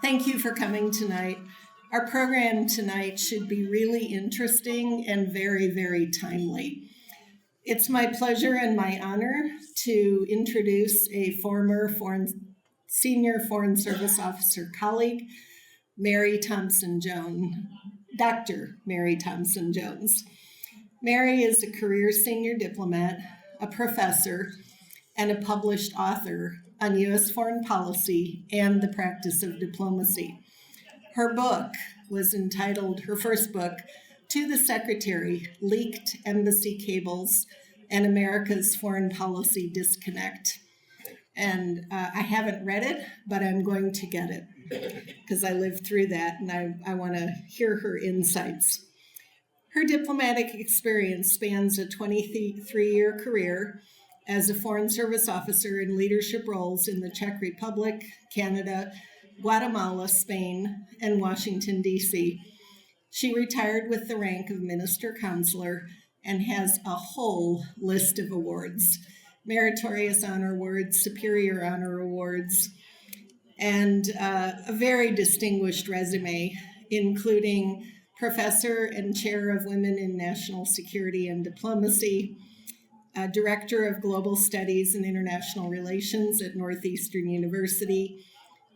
Thank you for coming tonight. Our program tonight should be really interesting and very, very timely. It's my pleasure and my honor to introduce a former senior Foreign Service officer colleague, Mary Thompson-Jones, Dr. Mary Thompson-Jones. Mary is a career senior diplomat, a professor, and a published author on U.S. foreign policy and the practice of diplomacy. Her book was entitled, her first book, To the Secretary, Leaked Embassy Cables and America's Foreign Policy Disconnect. And I haven't read it, but I'm going to get it because I lived through that and I want to hear her insights. Her diplomatic experience spans a 23-year career as a Foreign Service officer in leadership roles in the Czech Republic, Canada, Guatemala, Spain, and Washington, D.C. She retired with the rank of Minister Counselor and has a whole list of awards: Meritorious Honor Awards, Superior Honor Awards, and a very distinguished resume, including Professor and Chair of Women in National Security and Diplomacy, Director of Global Studies and International Relations at Northeastern University,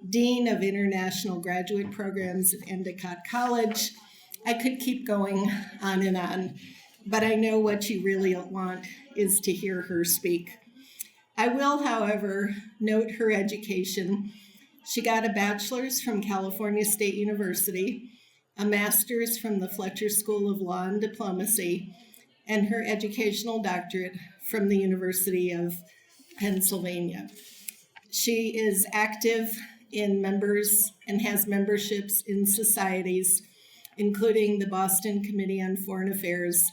Dean of International Graduate Programs at Endicott College. I could keep going on, but I know what you really want is to hear her speak. I will, however, note her education. She got a bachelor's from California State University, a master's from the Fletcher School of Law and Diplomacy, and her educational doctorate from the University of Pennsylvania. She is active in members and has memberships in societies, including the Boston Committee on Foreign Affairs,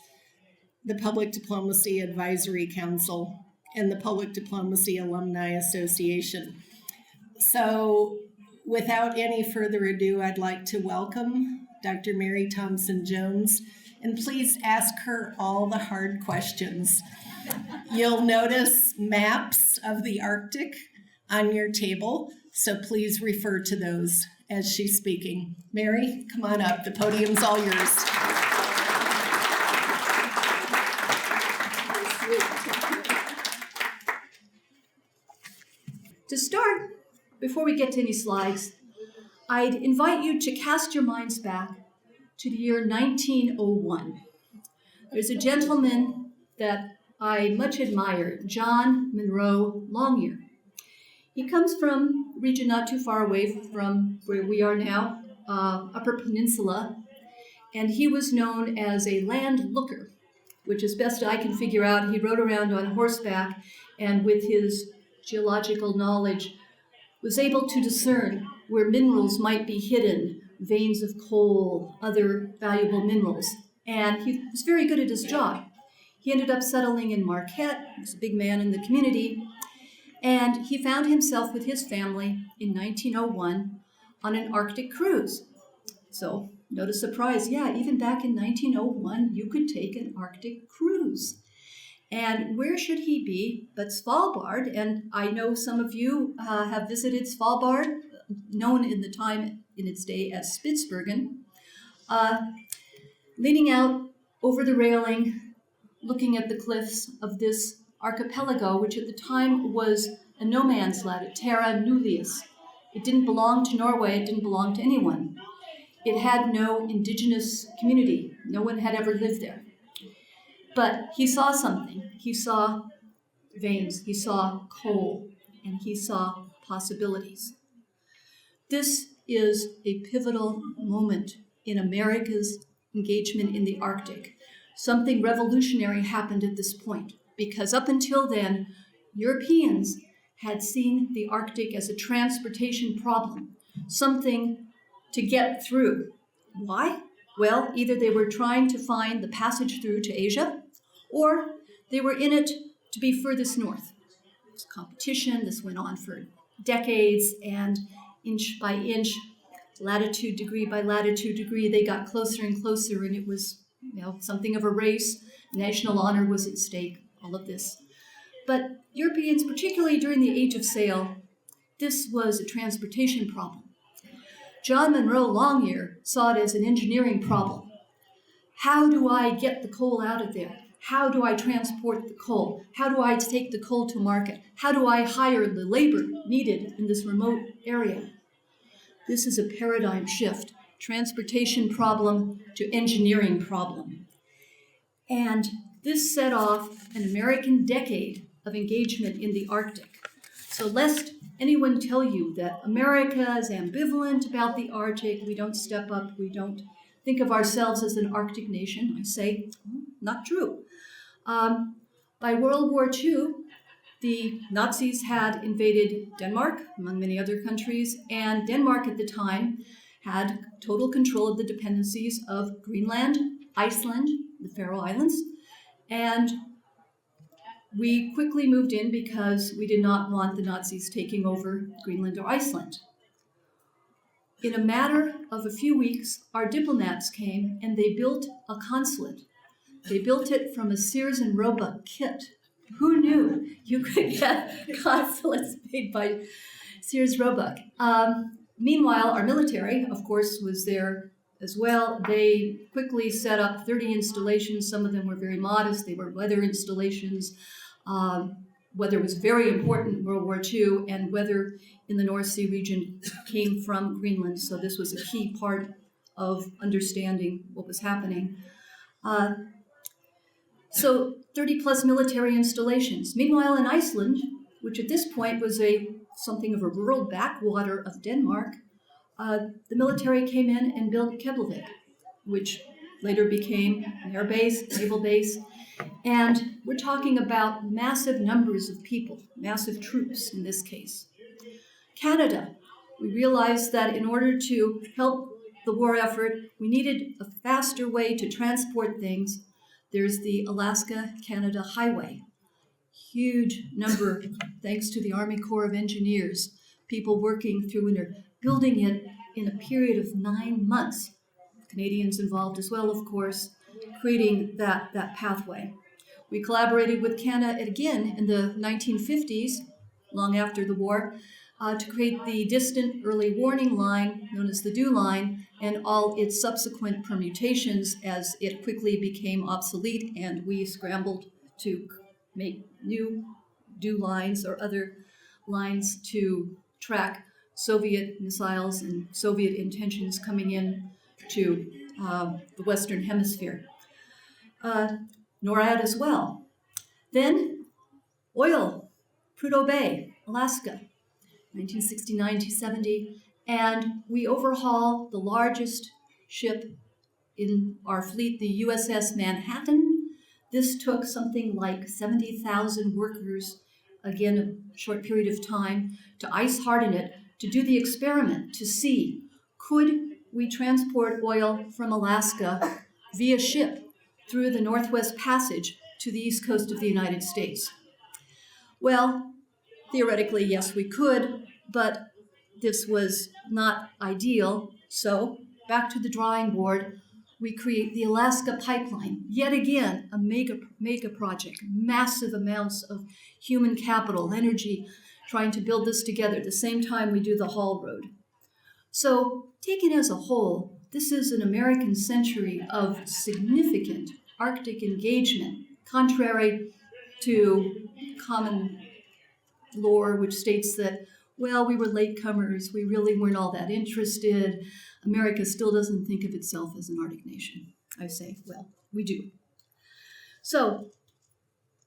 the Public Diplomacy Advisory Council, and the Public Diplomacy Alumni Association. So without any further ado, I'd like to welcome Dr. Mary Thompson-Jones, and please ask her all the hard questions. You'll notice maps of the Arctic on your table, so please refer to those as she's speaking. Mary, come on up. The podium's all yours. To start, before we get to any slides, I'd invite you to cast your minds back to the year 1901. There's a gentleman that I much admire, John Monroe Longyear. He comes from a region not too far away from where we are now, Upper Peninsula, and he was known as a land looker, which as best I can figure out, he rode around on horseback and with his geological knowledge was able to discern where minerals might be hidden, veins of coal, other valuable minerals. And he was very good at his job. He ended up settling in Marquette. He was a big man in the community. And he found himself with his family in 1901 on an Arctic cruise. So, not a surprise. Yeah, even back in 1901, you could take an Arctic cruise. And where should he be but Svalbard? And I know some of you have visited Svalbard, known in the time in its day as Spitsbergen. Leaning out over the railing, looking at the cliffs of this archipelago, which at the time was a no man's land, a terra nullius. It didn't belong to Norway, it didn't belong to anyone. It had no indigenous community. No one had ever lived there. But he saw something. He saw veins, he saw coal, and he saw possibilities. This is a pivotal moment in America's engagement in the Arctic. Something revolutionary happened at this point, because up until then, Europeans had seen the Arctic as a transportation problem, something to get through. Why? Well, either they were trying to find the passage through to Asia, or they were in it to be furthest north. There was competition. This went on for decades, and inch by inch, latitude degree by latitude degree, they got closer and closer, and it was, something of a race. National honor was at stake, all of this. But Europeans, particularly during the Age of Sail, this was a transportation problem. John Monroe Longyear saw it as an engineering problem. How do I get the coal out of there? How do I transport the coal? How do I take the coal to market? How do I hire the labor needed in this remote area? This is a paradigm shift, transportation problem to engineering problem. And this set off an American decade of engagement in the Arctic. So lest anyone tell you that America is ambivalent about the Arctic, we don't step up, we don't think of ourselves as an Arctic nation, I say, not true. By World War II, the Nazis had invaded Denmark, among many other countries, and Denmark at the time had total control of the dependencies of Greenland, Iceland, the Faroe Islands, and we quickly moved in because we did not want the Nazis taking over Greenland or Iceland. In a matter of a few weeks, our diplomats came and they built a consulate. They built it from a Sears and Roebuck kit. Who knew you could get consulates made by Sears Roebuck? Meanwhile, our military, of course, was there as well. They quickly set up 30 installations. Some of them were very modest. They were weather installations. Weather was very important in World War II, and weather in the North Sea region came from Greenland. So this was a key part of understanding what was happening. So 30 plus military installations. Meanwhile, in Iceland, which at this point was something of a rural backwater of Denmark, the military came in and built Keflavik, which later became an air base, naval base. And we're talking about massive numbers of people, massive troops in this case. Canada, we realized that in order to help the war effort, we needed a faster way to transport things. There's the Alaska-Canada Highway. Huge number, thanks to the Army Corps of Engineers, people working through winter, building it in a period of 9 months. Canadians involved as well, of course, creating that pathway. We collaborated with Canada again in the 1950s, long after the war, to create the distant early warning line, known as the DEW line, and all its subsequent permutations as it quickly became obsolete and we scrambled to make new DEW lines or other lines to track Soviet missiles and Soviet intentions coming in to the Western Hemisphere. NORAD as well. Then oil, Prudhoe Bay, Alaska, 1969 to 70, and we overhaul the largest ship in our fleet, the USS Manhattan. This took something like 70,000 workers, again, a short period of time, to ice harden it, to do the experiment, to see, could we transport oil from Alaska via ship through the Northwest Passage to the east coast of the United States? Well, theoretically, yes, we could, but this was not ideal. So back to the drawing board, we create the Alaska Pipeline. Yet again, a mega project, massive amounts of human capital, energy, trying to build this together. At the same time, we do the haul road. So taken as a whole, this is an American century of significant Arctic engagement, contrary to common lore, which states that, well, we were latecomers, we really weren't all that interested. America still doesn't think of itself as an Arctic nation. I say, well, we do. So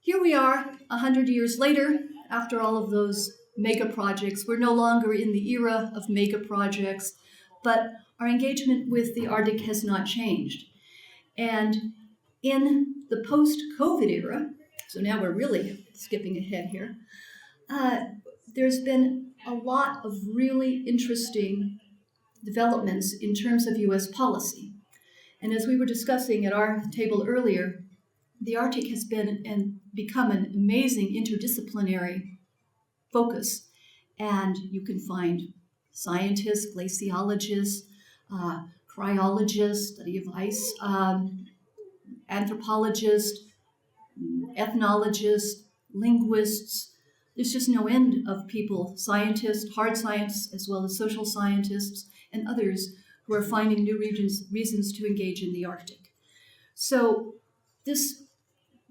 here we are 100 years later, after all of those mega projects. We're no longer in the era of mega projects, but our engagement with the Arctic has not changed. And in the post-COVID era, so now we're really skipping ahead here, there's been a lot of really interesting developments in terms of U.S. policy. And as we were discussing at our table earlier, the Arctic has been and become an amazing interdisciplinary focus. And you can find scientists, glaciologists, cryologists, study of ice, anthropologists, ethnologists, linguists. There's just no end of people, scientists, hard science, as well as social scientists, and others who are finding new reasons to engage in the Arctic. So this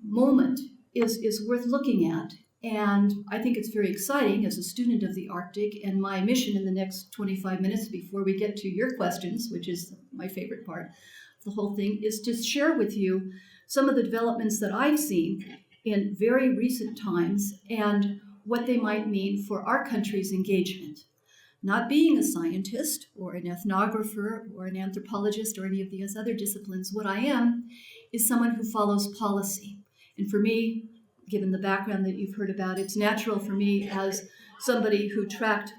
moment is worth looking at, and I think it's very exciting as a student of the Arctic, and my mission in the next 25 minutes before we get to your questions, which is my favorite part of the whole thing, is to share with you some of the developments that I've seen in very recent times and what they might mean for our country's engagement. Not being a scientist or an ethnographer or an anthropologist or any of these other disciplines, what I am is someone who follows policy. And for me, given the background that you've heard about, it's natural for me as somebody who tracked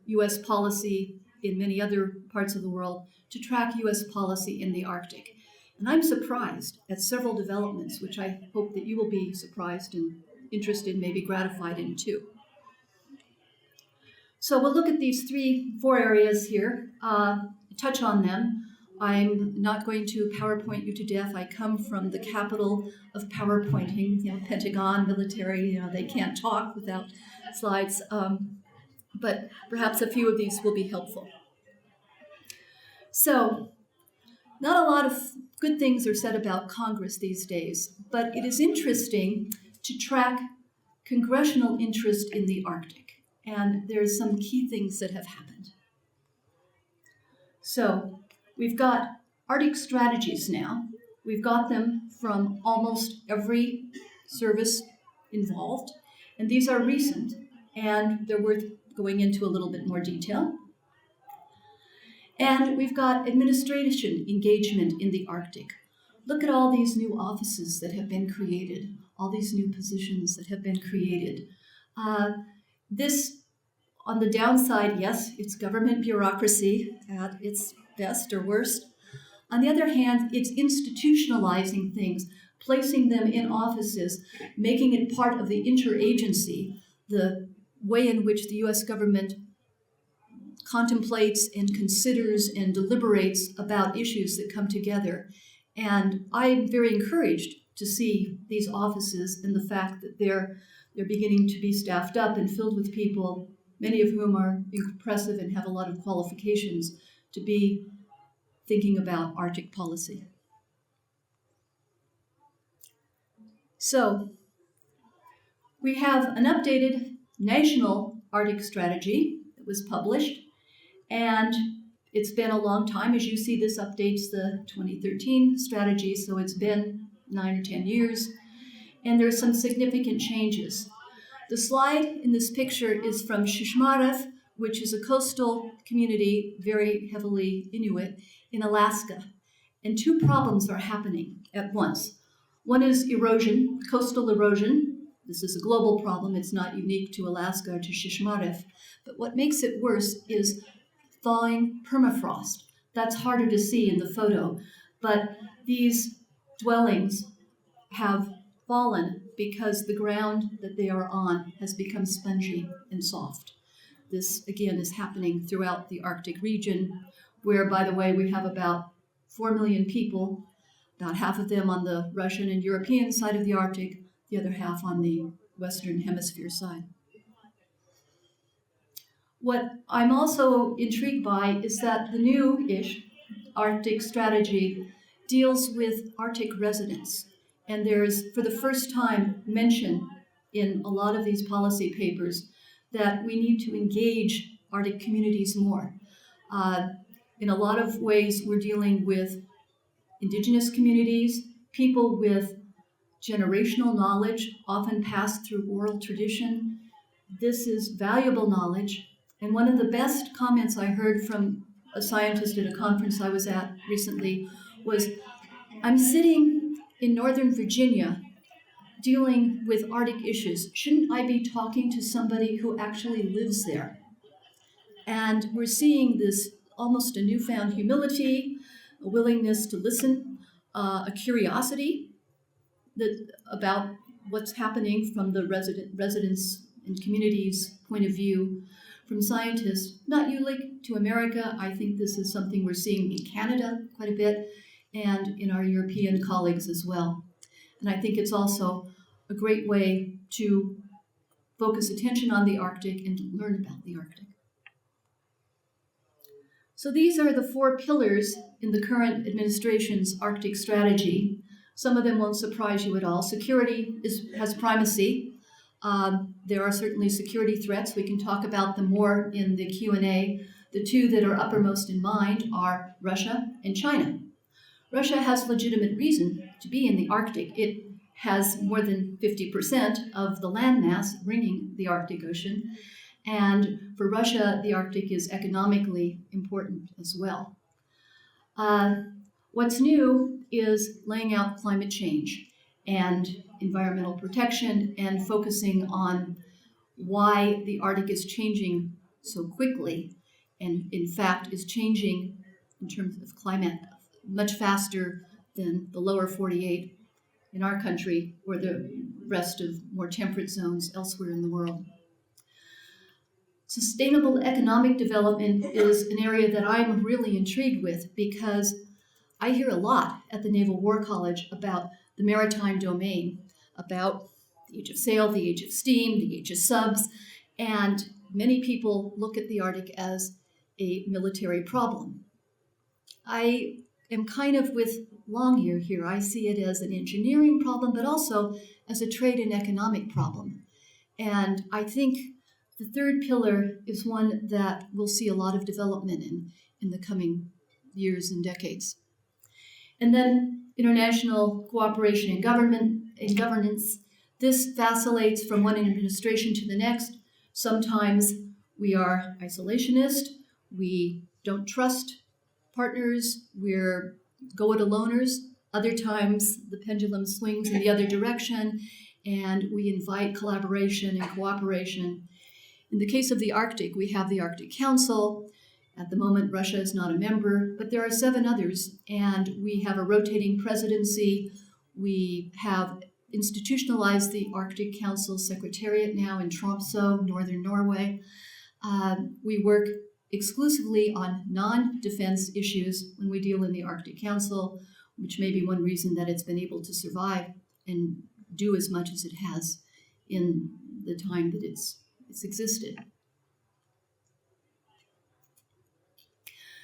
U.S. policy in many other parts of the world to track U.S. policy in the Arctic. And I'm surprised at several developments, which I hope that you will be surprised and interested, maybe gratified in too. So we'll look at these four areas here, touch on them. I'm not going to PowerPoint you to death. I come from the capital of PowerPointing, Pentagon, military, they can't talk without slides. But perhaps a few of these will be helpful. So, not a lot of good things are said about Congress these days, but it is interesting to track congressional interest in the Arctic. And there's some key things that have happened. So, we've got Arctic strategies now. We've got them from almost every service involved, and these are recent, and they're worth going into a little bit more detail. And we've got administration engagement in the Arctic. Look at all these new offices that have been created, all these new positions that have been created. This, on the downside, yes, it's government bureaucracy at its best or worst. On the other hand, it's institutionalizing things, placing them in offices, making it part of the interagency, the way in which the U.S. government contemplates and considers and deliberates about issues that come together. And I'm very encouraged to see these offices and the fact that they're beginning to be staffed up and filled with people, many of whom are impressive and have a lot of qualifications to be thinking about Arctic policy. So we have an updated national Arctic strategy that was published, and it's been a long time. As you see, this updates the 2013 strategy, so it's been 9 or 10 years, and there's some significant changes. The slide in this picture is from Shishmaref, which is a coastal community, very heavily Inuit, in Alaska. And two problems are happening at once. One is erosion, coastal erosion. This is a global problem. It's not unique to Alaska or to Shishmaref. But what makes it worse is thawing permafrost. That's harder to see in the photo. But these dwellings have fallen because the ground that they are on has become spongy and soft. This, again, is happening throughout the Arctic region, where, by the way, we have about 4 million people, about half of them on the Russian and European side of the Arctic, the other half on the Western Hemisphere side. What I'm also intrigued by is that the new-ish Arctic strategy deals with Arctic residents. And there's, for the first time, mention in a lot of these policy papers that we need to engage Arctic communities more. In a lot of ways, we're dealing with indigenous communities, people with generational knowledge, often passed through oral tradition. This is valuable knowledge. And one of the best comments I heard from a scientist at a conference I was at recently was, I'm sitting in Northern Virginia dealing with Arctic issues. Shouldn't I be talking to somebody who actually lives there? And we're seeing this almost a newfound humility, a willingness to listen, a curiosity about what's happening from the residents and communities' point of view. From scientists, not unique to America, I think this is something we're seeing in Canada quite a bit, and in our European colleagues as well. And I think it's also a great way to focus attention on the Arctic and to learn about the Arctic. So these are the four pillars in the current administration's Arctic strategy. Some of them won't surprise you at all. Security has primacy. There are certainly security threats. We can talk about them more in the Q&A. The two that are uppermost in mind are Russia and China. Russia has legitimate reason to be in the Arctic. It has more than 50% of the landmass ringing the Arctic Ocean. And for Russia, the Arctic is economically important as well. What's new is laying out climate change and environmental protection and focusing on why the Arctic is changing so quickly and, in fact, is changing in terms of climate much faster than the lower 48 in our country or the rest of more temperate zones elsewhere in the world. Sustainable economic development is an area that I'm really intrigued with because I hear a lot at the Naval War College about the maritime domain, about the age of sail, the age of steam, the age of subs, and many people look at the Arctic as a military problem. I am kind of with Longyear here. I see it as an engineering problem, but also as a trade and economic problem. And I think the third pillar is one that we'll see a lot of development in the coming years and decades. And then international cooperation and governance. This vacillates from one administration to the next. Sometimes we are isolationist, we don't trust partners, we're go-it-aloners. Other times the pendulum swings in the other direction and we invite collaboration and cooperation. In the case of the Arctic, we have the Arctic Council. At the moment, Russia is not a member, but there are 7 others, and we have a rotating presidency. We have institutionalized the Arctic Council Secretariat now in Tromsø, northern Norway. We work exclusively on non-defense issues when we deal in the Arctic Council, which may be one reason that it's been able to survive and do as much as it has in the time that it's existed.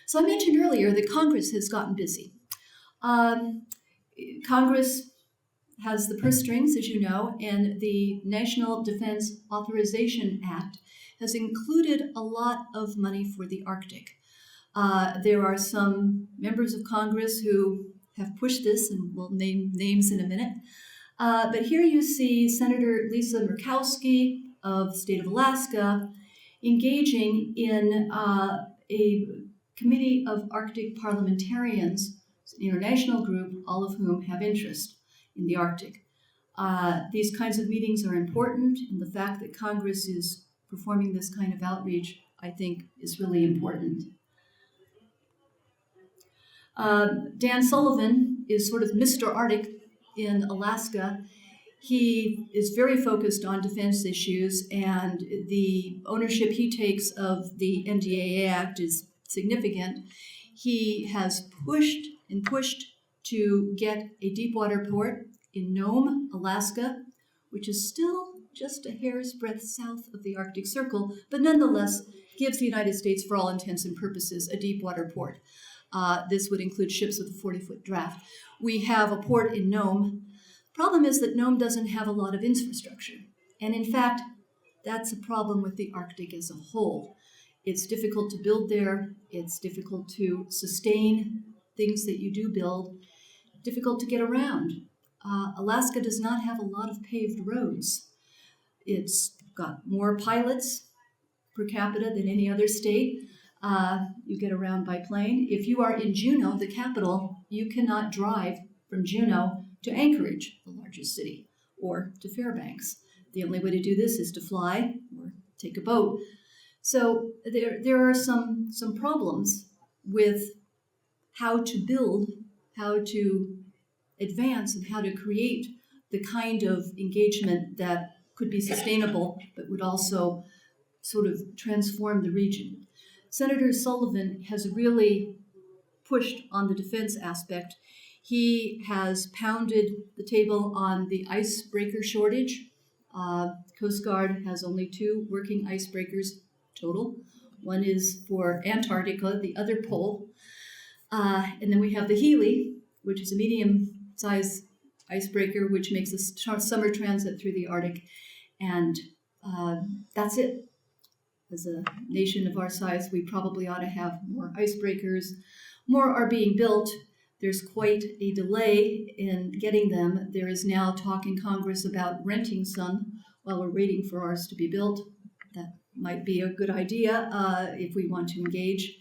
So I mentioned earlier that Congress has gotten busy. Congress has the purse strings, as you know, and the National Defense Authorization Act has included a lot of money for the Arctic. There are some members of Congress who have pushed this, and we'll name names in a minute. But here you see Senator Lisa Murkowski of the state of Alaska engaging in a Committee of Arctic Parliamentarians, an international group, all of whom have interest in the Arctic. These kinds of meetings are important, and the fact that Congress is performing this kind of outreach, I think, is really important. Dan Sullivan is sort of Mr. Arctic in Alaska. He is very focused on defense issues, and the ownership he takes of the NDAA Act is significant. He has pushed and pushed to get a deepwater port in Nome, Alaska, which is still just a hair's breadth south of the Arctic Circle, but nonetheless gives the United States, for all intents and purposes, a deepwater port. This would include ships with a 40-foot draft. We have a port in Nome. Problem is that Nome doesn't have a lot of infrastructure. And in fact, that's a problem with the Arctic as a whole. It's difficult to build there. It's difficult to sustain things that you do build. Difficult to get around. Alaska does not have a lot of paved roads. It's got more pilots per capita than any other state. You get around by plane. If you are in Juneau, the capital, you cannot drive from Juneau to Anchorage, the largest city, or to Fairbanks. The only way to do this is to fly or take a boat. So there are some problems with how to build, how to advance, and how to create the kind of engagement that could be sustainable, but would also sort of transform the region. Senator Sullivan has really pushed on the defense aspect. He has pounded the table on the icebreaker shortage. Coast Guard has only 2 working icebreakers total. One is for Antarctica, the other pole. And then we have the Healy, which is a medium-sized icebreaker, which makes a summer transit through the Arctic. And that's it. As a nation of our size, we probably ought to have more icebreakers. More are being built. There's quite a delay in getting them. There is now talk in Congress about renting some while we're waiting for ours to be built. That might be a good idea if we want to engage.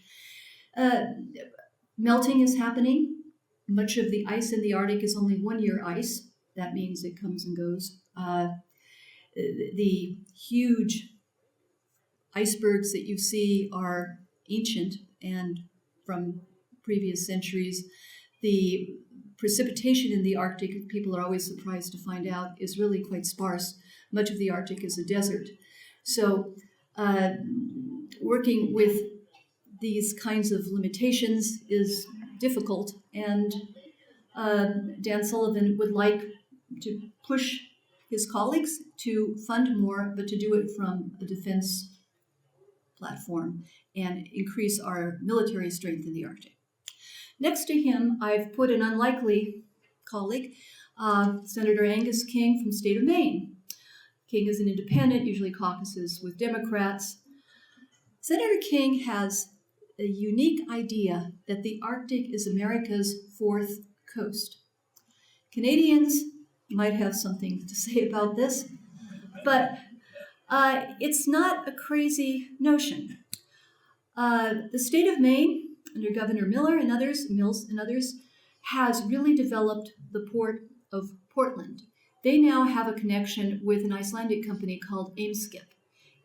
Melting is happening. Much of the ice in the Arctic is only 1-year ice. That means it comes and goes. The huge icebergs that you see are ancient and from previous centuries. The precipitation in the Arctic, people are always surprised to find out, is really quite sparse. Much of the Arctic is a desert. So working with these kinds of limitations is difficult, and Dan Sullivan would like to push his colleagues to fund more, but to do it from a defense platform and increase our military strength in the Arctic. Next to him, I've put an unlikely colleague, Senator Angus King from the state of Maine. King is an independent, usually caucuses with Democrats. Senator King has a unique idea that the Arctic is America's fourth coast. Canadians might have something to say about this, but it's not a crazy notion. The state of Maine, under Governor Mills and others, has really developed the port of Portland. They now have a connection with an Icelandic company called Eimskip,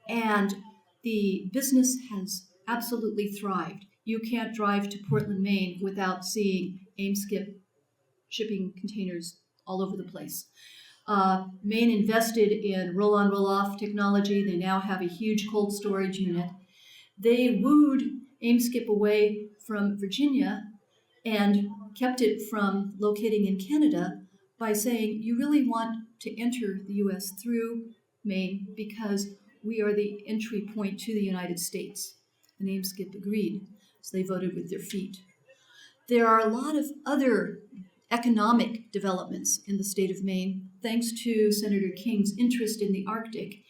and the business has absolutely thrived. You can't drive to Portland, Maine without seeing Eimskip shipping containers all over the place. Maine invested in roll-on, roll-off technology. They now have a huge cold storage unit. They wooed Eimskip away from Virginia and kept it from locating in Canada by saying, you really want to enter the U.S. through Maine because we are the entry point to the United States. And Eimskip agreed, so they voted with their feet. There are a lot of other economic developments in the state of Maine, thanks to Senator King's interest in the Arctic.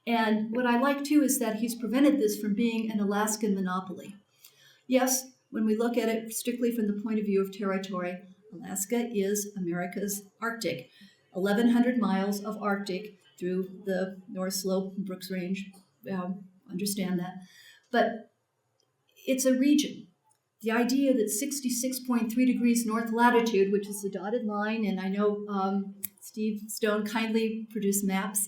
And what I like, too, is that he's prevented this from being an Alaskan monopoly. Yes, when we look at it strictly from the point of view of territory, Alaska is America's Arctic. 1,100 miles of Arctic through the North Slope and Brooks Range. Understand that. But it's a region. The idea that 66.3 degrees north latitude, which is the dotted line, and I know Steve Stone kindly produced maps,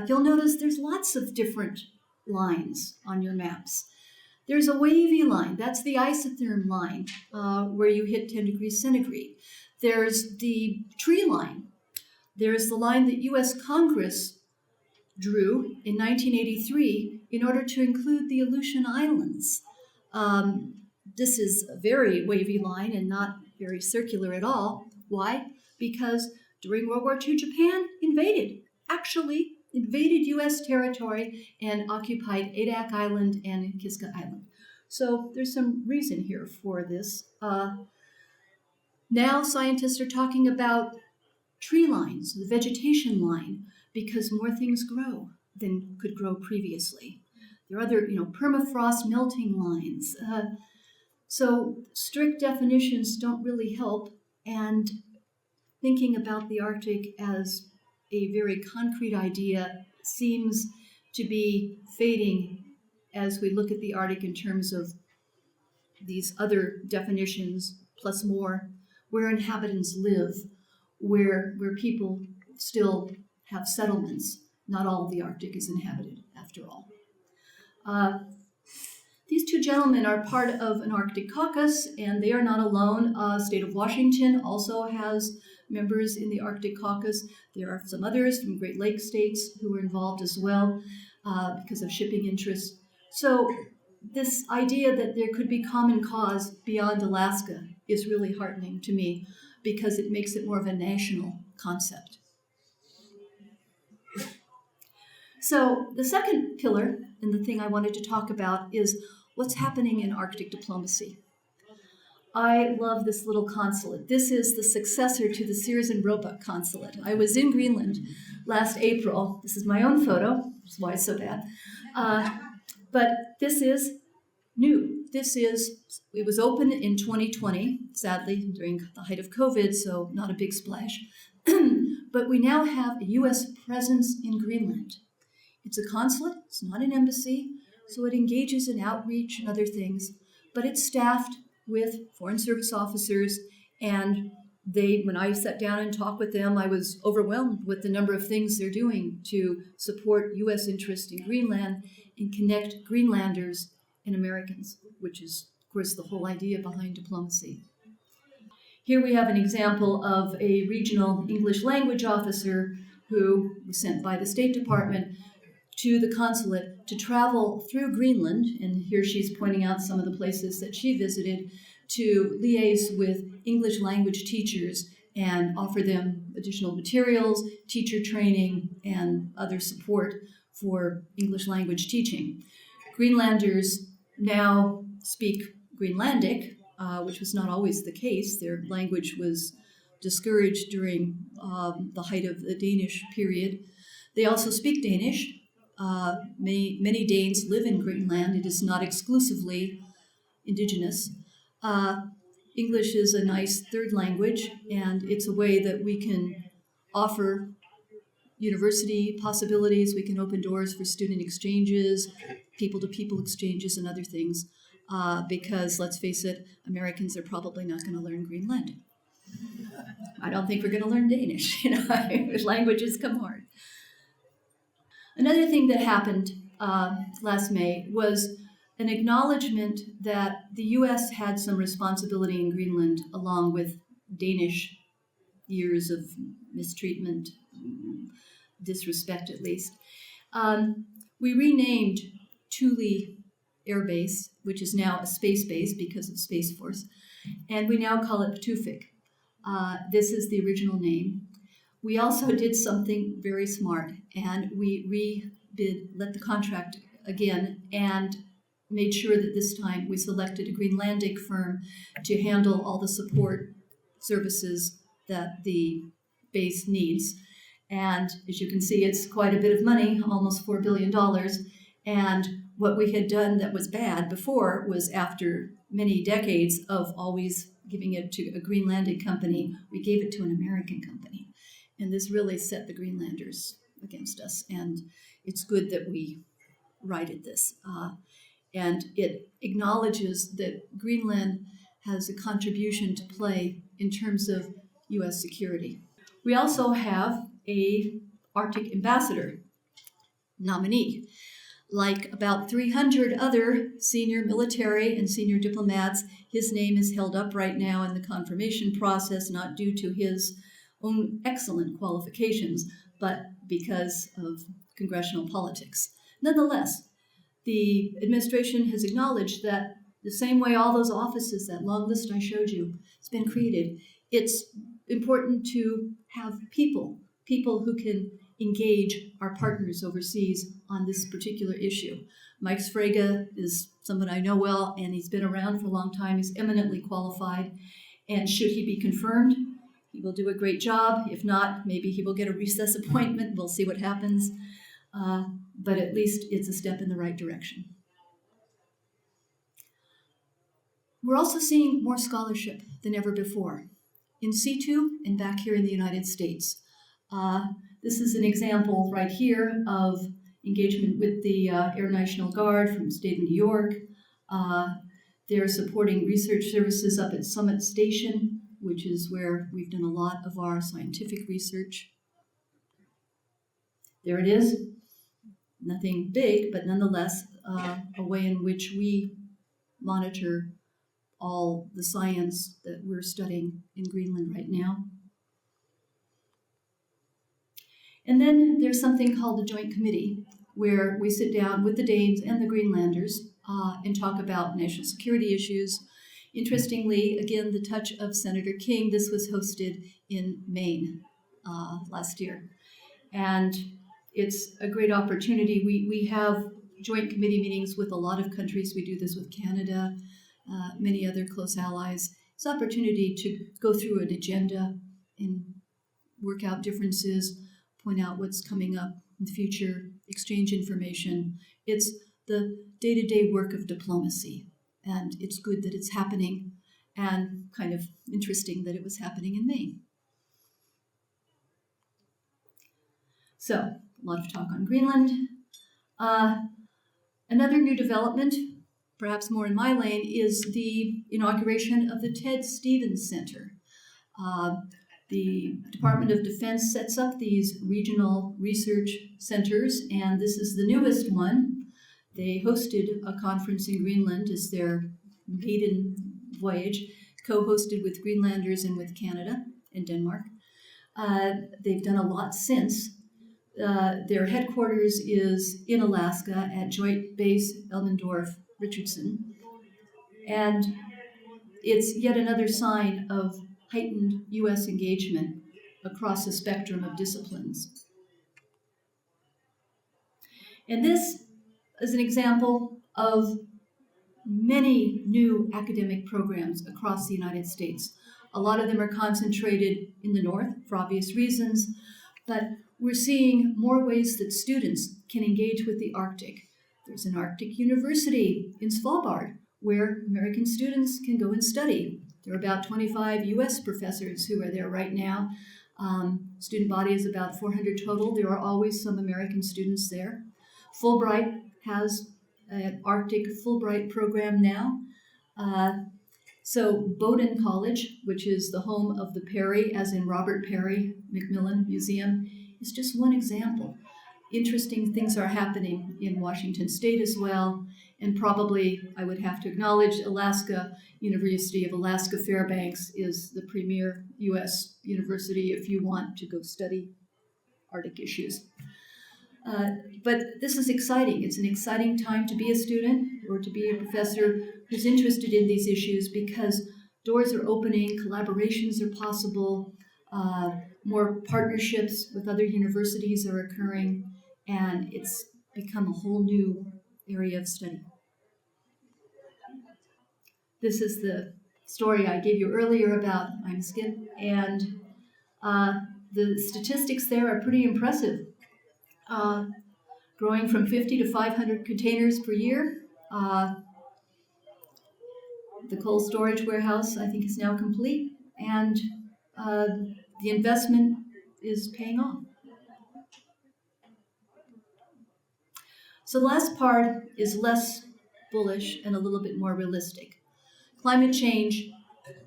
you'll notice there's lots of different lines on your maps. There's a wavy line, that's the isotherm line, where you hit 10 degrees centigrade. There's the tree line. There's the line that U.S. Congress drew in 1983 in order to include the Aleutian Islands. This is a very wavy line and not very circular at all. Why? Because during World War II, Japan actually invaded U.S. territory and occupied Adak Island and Kiska Island. So there's some reason here for this. Now scientists are talking about tree lines, the vegetation line, because more things grow than could grow previously. There are other, permafrost melting lines. So strict definitions don't really help, and thinking about the Arctic as a very concrete idea seems to be fading as we look at the Arctic in terms of these other definitions, plus more, where inhabitants live, where people still have settlements. Not all of the Arctic is inhabited, after all. These two gentlemen are part of an Arctic caucus, and they are not alone. State of Washington also has members in the Arctic caucus. There are some others from Great Lakes states who are involved as well because of shipping interests. So this idea that there could be common cause beyond Alaska is really heartening to me because it makes it more of a national concept. So the second pillar, and the thing I wanted to talk about, is what's happening in Arctic diplomacy. I love this little consulate. This is the successor to the Sears and Roebuck consulate. I was in Greenland last April. This is my own photo, which is why it's so bad. But this is new. It was open in 2020, sadly, during the height of COVID, so not a big splash. But we now have a U.S. presence in Greenland. It's a consulate, it's not an embassy, so it engages in outreach and other things, but it's staffed with Foreign Service officers, and when I sat down and talked with them, I was overwhelmed with the number of things they're doing to support U.S. interest in Greenland and connect Greenlanders and Americans, which is, of course, the whole idea behind diplomacy. Here we have an example of a regional English language officer who was sent by the State Department to the consulate to travel through Greenland, and here she's pointing out some of the places that she visited, to liaise with English language teachers and offer them additional materials, teacher training, and other support for English language teaching. Greenlanders now speak Greenlandic, which was not always the case. Their language was discouraged during the height of the Danish period. They also speak Danish. Many Danes live in Greenland. It is not exclusively indigenous. English is a nice third language, and it's a way that we can offer university possibilities. We can open doors for student exchanges, people-to-people exchanges, and other things, because, let's face it, Americans are probably not going to learn Greenlandic. I don't think we're going to learn Danish. Languages come hard. Another thing that happened last May was an acknowledgement that the U.S. had some responsibility in Greenland, along with Danish years of mistreatment, disrespect at least. We renamed Thule Air Base, which is now a space base because of Space Force, and we now call it Tufik. This is the original name. We also did something very smart, and we let the contract again, and made sure that this time we selected a Greenlandic firm to handle all the support services that the base needs. And as you can see, it's quite a bit of money, almost $4 billion. And what we had done that was bad before was, after many decades of always giving it to a Greenlandic company, we gave it to an American company. And this really set the Greenlanders against us. And it's good that we righted this. And it acknowledges that Greenland has a contribution to play in terms of U.S. security. We also have a Arctic ambassador nominee. Like about 300 other senior military and senior diplomats, his name is held up right now in the confirmation process, not due to his own excellent qualifications, but because of congressional politics. Nonetheless, the administration has acknowledged that the same way all those offices, that long list I showed you, has been created, it's important to have people who can engage our partners overseas on this particular issue. Mike Sfraga is someone I know well, and he's been around for a long time. He's eminently qualified, and should he be confirmed, he will do a great job. If not, maybe he will get a recess appointment. We'll see what happens. But at least it's a step in the right direction. We're also seeing more scholarship than ever before, in situ and back here in the United States. This is an example right here of engagement with the Air National Guard from the state of New York. They're supporting research services up at Summit Station, which is where we've done a lot of our scientific research. There it is. Nothing big, but nonetheless, a way in which we monitor all the science that we're studying in Greenland right now. And then there's something called the Joint Committee, where we sit down with the Danes and the Greenlanders and talk about national security issues. Interestingly, again, the touch of Senator King, this was hosted in Maine last year. And it's a great opportunity. We have joint committee meetings with a lot of countries. We do this with Canada, many other close allies. It's an opportunity to go through an agenda and work out differences, point out what's coming up in the future, exchange information. It's the day-to-day work of diplomacy, and it's good that it's happening, and kind of interesting that it was happening in May. So, a lot of talk on Greenland. Another new development, perhaps more in my lane, is the inauguration of the Ted Stevens Center. The Department of Defense sets up these regional research centers, and this is the newest one. They hosted a conference in Greenland as their maiden voyage, co-hosted with Greenlanders and with Canada and Denmark. They've done a lot since. Their headquarters is in Alaska at Joint Base Elmendorf-Richardson. And it's yet another sign of heightened U.S. engagement across a spectrum of disciplines. And this is an example of many new academic programs across the United States. A lot of them are concentrated in the north for obvious reasons, but we're seeing more ways that students can engage with the Arctic. There's an Arctic University in Svalbard where American students can go and study. There are about 25 U.S. professors who are there right now. Student body is about 400 total. There are always some American students there. Fulbright has an Arctic Fulbright program now. So Bowdoin College, which is the home of the Perry, as in Robert Perry Macmillan Museum, is just one example. Interesting things are happening in Washington State as well, and probably I would have to acknowledge Alaska University of Alaska Fairbanks is the premier U.S. university if you want to go study Arctic issues. But this is exciting. It's an exciting time to be a student or to be a professor who's interested in these issues because doors are opening, collaborations are possible, more partnerships with other universities are occurring, and it's become a whole new area of study. This is the story I gave you earlier about Imskip, and the statistics there are pretty impressive. Growing from 50 to 500 containers per year. The cold storage warehouse, I think, is now complete, and the investment is paying off. So the last part is less bullish and a little bit more realistic. Climate change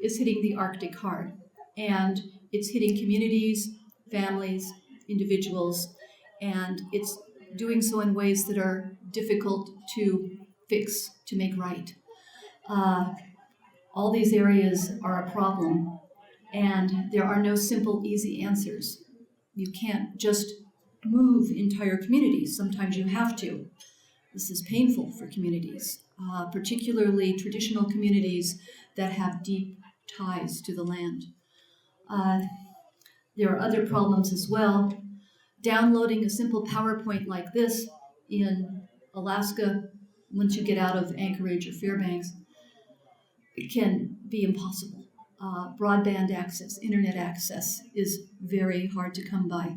is hitting the Arctic hard, and it's hitting communities, families, individuals, and it's doing so in ways that are difficult to fix, to make right. All these areas are a problem, and there are no simple, easy answers. You can't just move entire communities. Sometimes you have to. This is painful for communities, particularly traditional communities that have deep ties to the land. There are other problems as well. Downloading a simple PowerPoint like this in Alaska, once you get out of Anchorage or Fairbanks, it can be impossible. Broadband access, internet access is very hard to come by.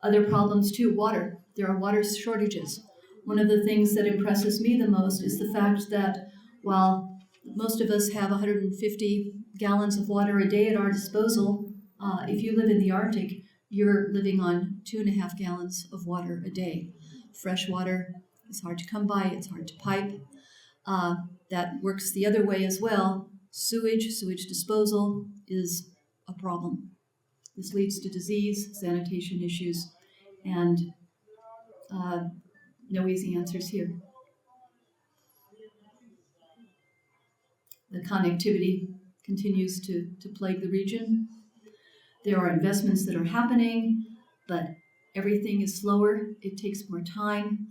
Other problems too, water. There are water shortages. One of the things that impresses me the most is the fact that while most of us have 150 gallons of water a day at our disposal, if you live in the Arctic, you're living on 2.5 gallons of water a day. Fresh water is hard to come by, it's hard to pipe. That works the other way as well. Sewage disposal is a problem. This leads to disease, sanitation issues, and no easy answers here. The connectivity continues to plague the region. There are investments that are happening, but everything is slower. It takes more time.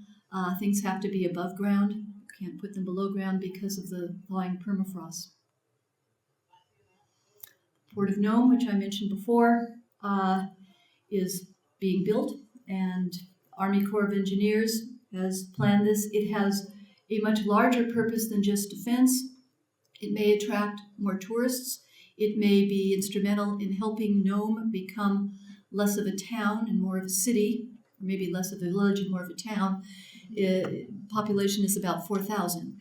Things have to be above ground. You can't put them below ground because of the thawing permafrost. Port of Nome, which I mentioned before, is being built, and Army Corps of Engineers has planned this. It has a much larger purpose than just defense. It may attract more tourists. It may be instrumental in helping Nome become less of a town and more of a city, or maybe less of a village and more of a town. Population is about 4,000.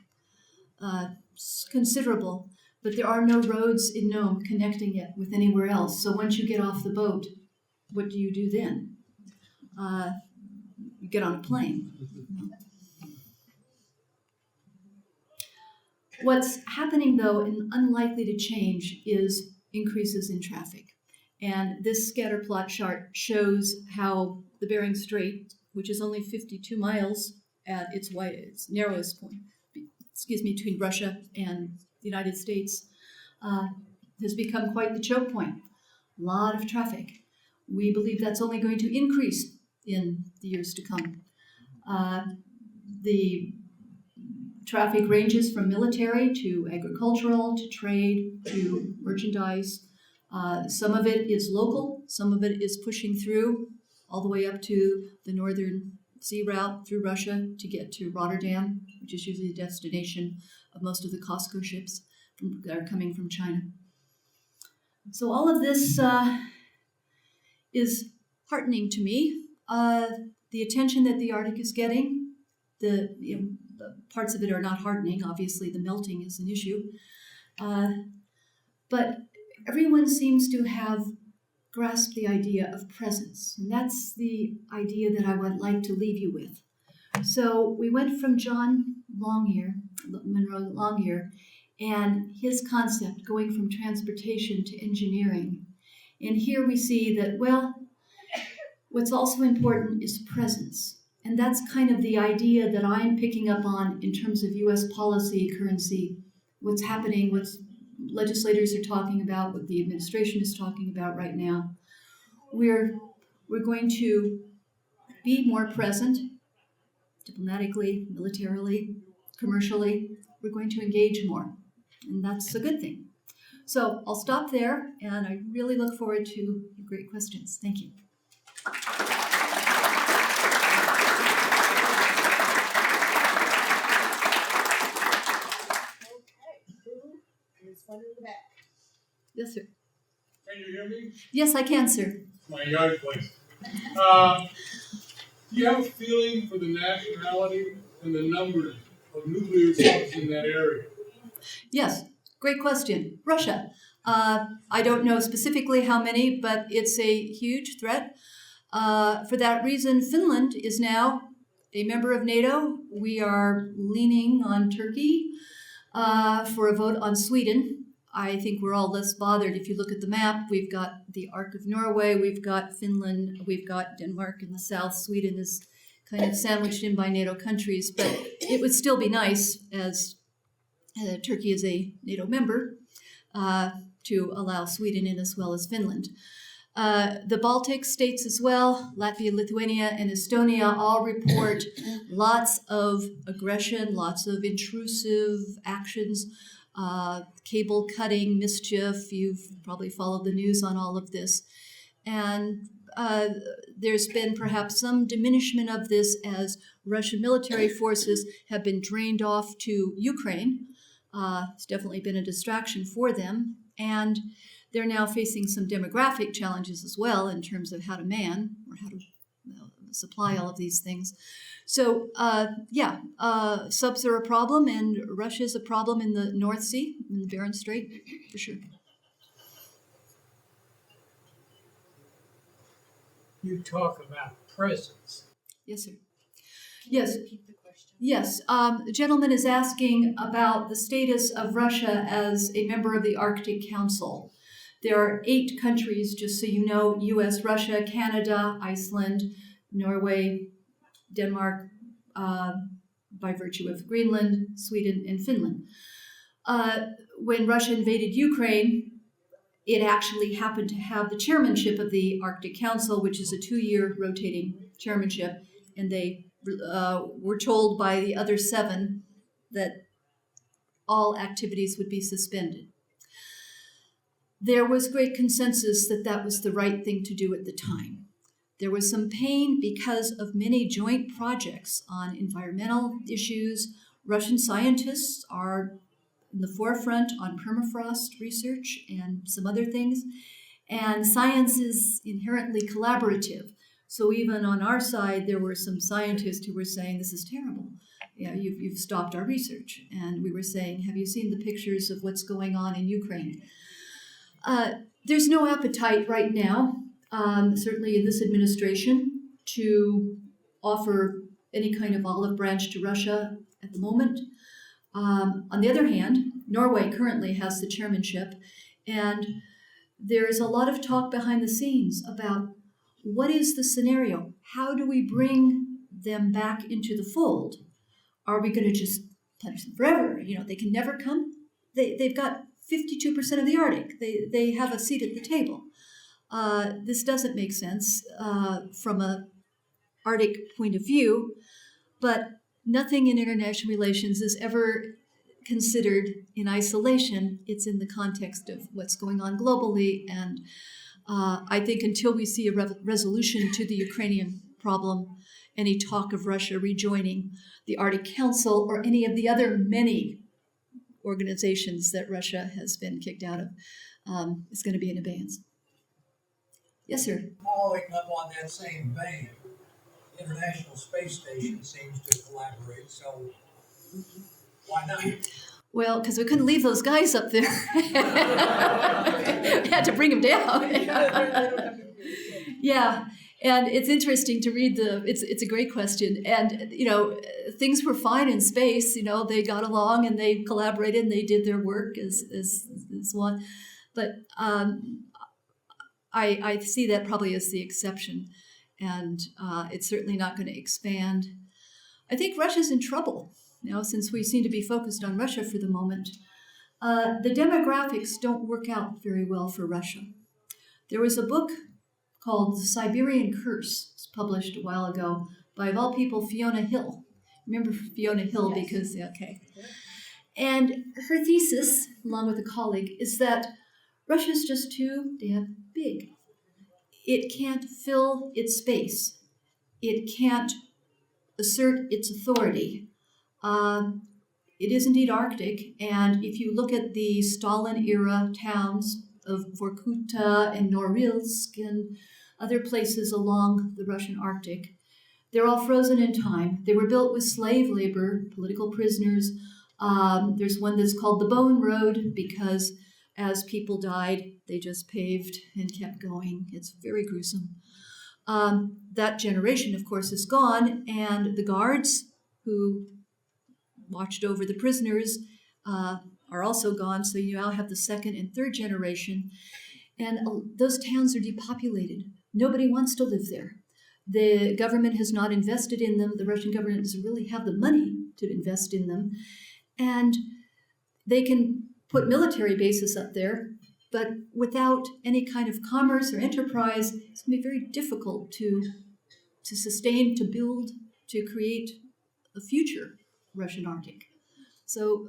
It's considerable, but there are no roads in Nome connecting it with anywhere else. So once you get off the boat, what do you do then? You get on a plane. What's happening, though, and unlikely to change, is increases in traffic. And this scatter plot chart shows how the Bering Strait, which is only 52 miles at its narrowest point, between Russia and the United States, has become quite the choke point. A lot of traffic. We believe that's only going to increase in the years to come. The traffic ranges from military to agricultural to trade to merchandise. Some of it is local, some of it is pushing through all the way up to the northern sea route through Russia to get to Rotterdam, which is usually the destination of most of the COSCO ships that are coming from China. So all of this is heartening to me. The attention that the Arctic is getting, the parts of it are not heartening. Obviously, the melting is an issue. But everyone seems to have grasped the idea of presence. And that's the idea that I would like to leave you with. So we went from John Monroe Longyear, and his concept going from transportation to engineering. And here we see that, well, what's also important is presence. And that's kind of the idea that I'm picking up on in terms of U.S. policy, currency, what's happening, what legislators are talking about, what the administration is talking about right now. We're going to be more present, diplomatically, militarily, commercially. We're going to engage more, and that's a good thing. So I'll stop there, and I really look forward to your great questions. Thank you. One in the back. Yes, sir. Can you hear me? Yes, I can, sir. My yard place. Do you have a feeling for the nationality and the numbers of nuclear subs in that area? Yes, great question. Russia. I don't know specifically how many, but it's a huge threat. For that reason, Finland is now a member of NATO. We are leaning on Turkey for a vote on Sweden. I think we're all less bothered. If you look at the map, we've got the Arc of Norway, we've got Finland, we've got Denmark in the south. Sweden is kind of sandwiched in by NATO countries, but it would still be nice, as Turkey is a NATO member, to allow Sweden in as well as Finland. The Baltic states as well, Latvia, Lithuania, and Estonia all report lots of aggression, lots of intrusive actions, cable cutting, mischief. You've probably followed the news on all of this. And there's been perhaps some diminishment of this as Russian military forces have been drained off to Ukraine. It's definitely been a distraction for them. And they're now facing some demographic challenges as well in terms of how to man or how to supply all of these things. So, subs are a problem, and Russia is a problem in the North Sea, in the Bering Strait, for sure. You talk about presence. Yes, sir. Yes. Yes. The gentleman is asking about the status of Russia as a member of the Arctic Council. There are 8 countries, just so you know: U.S., Russia, Canada, Iceland, Norway, Denmark, by virtue of Greenland, Sweden, and Finland. When Russia invaded Ukraine, it actually happened to have the chairmanship of the Arctic Council, which is a 2-year rotating chairmanship, and they were told by the other 7 that all activities would be suspended. There was great consensus that that was the right thing to do at the time. There was some pain because of many joint projects on environmental issues. Russian scientists are in the forefront on permafrost research and some other things. And science is inherently collaborative. So even on our side, there were some scientists who were saying, this is terrible. You've stopped our research. And we were saying, have you seen the pictures of what's going on in Ukraine? There's no appetite right now, certainly in this administration, to offer any kind of olive branch to Russia at the moment. On the other hand, Norway currently has the chairmanship, and there is a lot of talk behind the scenes about what is the scenario? How do we bring them back into the fold? Are we going to just punish them forever? They can never come. They've got 52% of the Arctic. They have a seat at the table. This doesn't make sense from an Arctic point of view, but nothing in international relations is ever considered in isolation. It's in the context of what's going on globally, and I think until we see a resolution to the Ukrainian problem, any talk of Russia rejoining the Arctic Council or any of the other many organizations that Russia has been kicked out of is going to be in abeyance. Yes, sir. Following up on that same vein, the International Space Station seems to collaborate, so why not? Well, because we couldn't leave those guys up there. We had to bring them down. Yeah, and it's interesting to read it's a great question. And, things were fine in space. They got along and they collaborated and they did their work as one. But I see that probably as the exception. And it's certainly not going to expand. I think Russia's in trouble. Since we seem to be focused on Russia for the moment, the demographics don't work out very well for Russia. There was a book called The Siberian Curse. It was published a while ago by, of all people, Fiona Hill. Remember Fiona Hill? Yes. Because, okay. And her thesis, along with a colleague, is that Russia's just too damn big. It can't fill its space. It can't assert its authority. It is indeed Arctic, and if you look at the Stalin-era towns of Vorkuta and Norilsk and other places along the Russian Arctic, they're all frozen in time. They were built with slave labor, political prisoners. There's one that's called the Bone Road because as people died, they just paved and kept going. It's very gruesome. That generation, of course, is gone, and the guards who watched over the prisoners are also gone, so you now have the second and third generation, and those towns are depopulated. Nobody wants to live there. The government has not invested in them. The Russian government doesn't really have the money to invest in them, and they can put military bases up there, but without any kind of commerce or enterprise, it's going to be very difficult to sustain, to build, to create a future Russian Arctic. So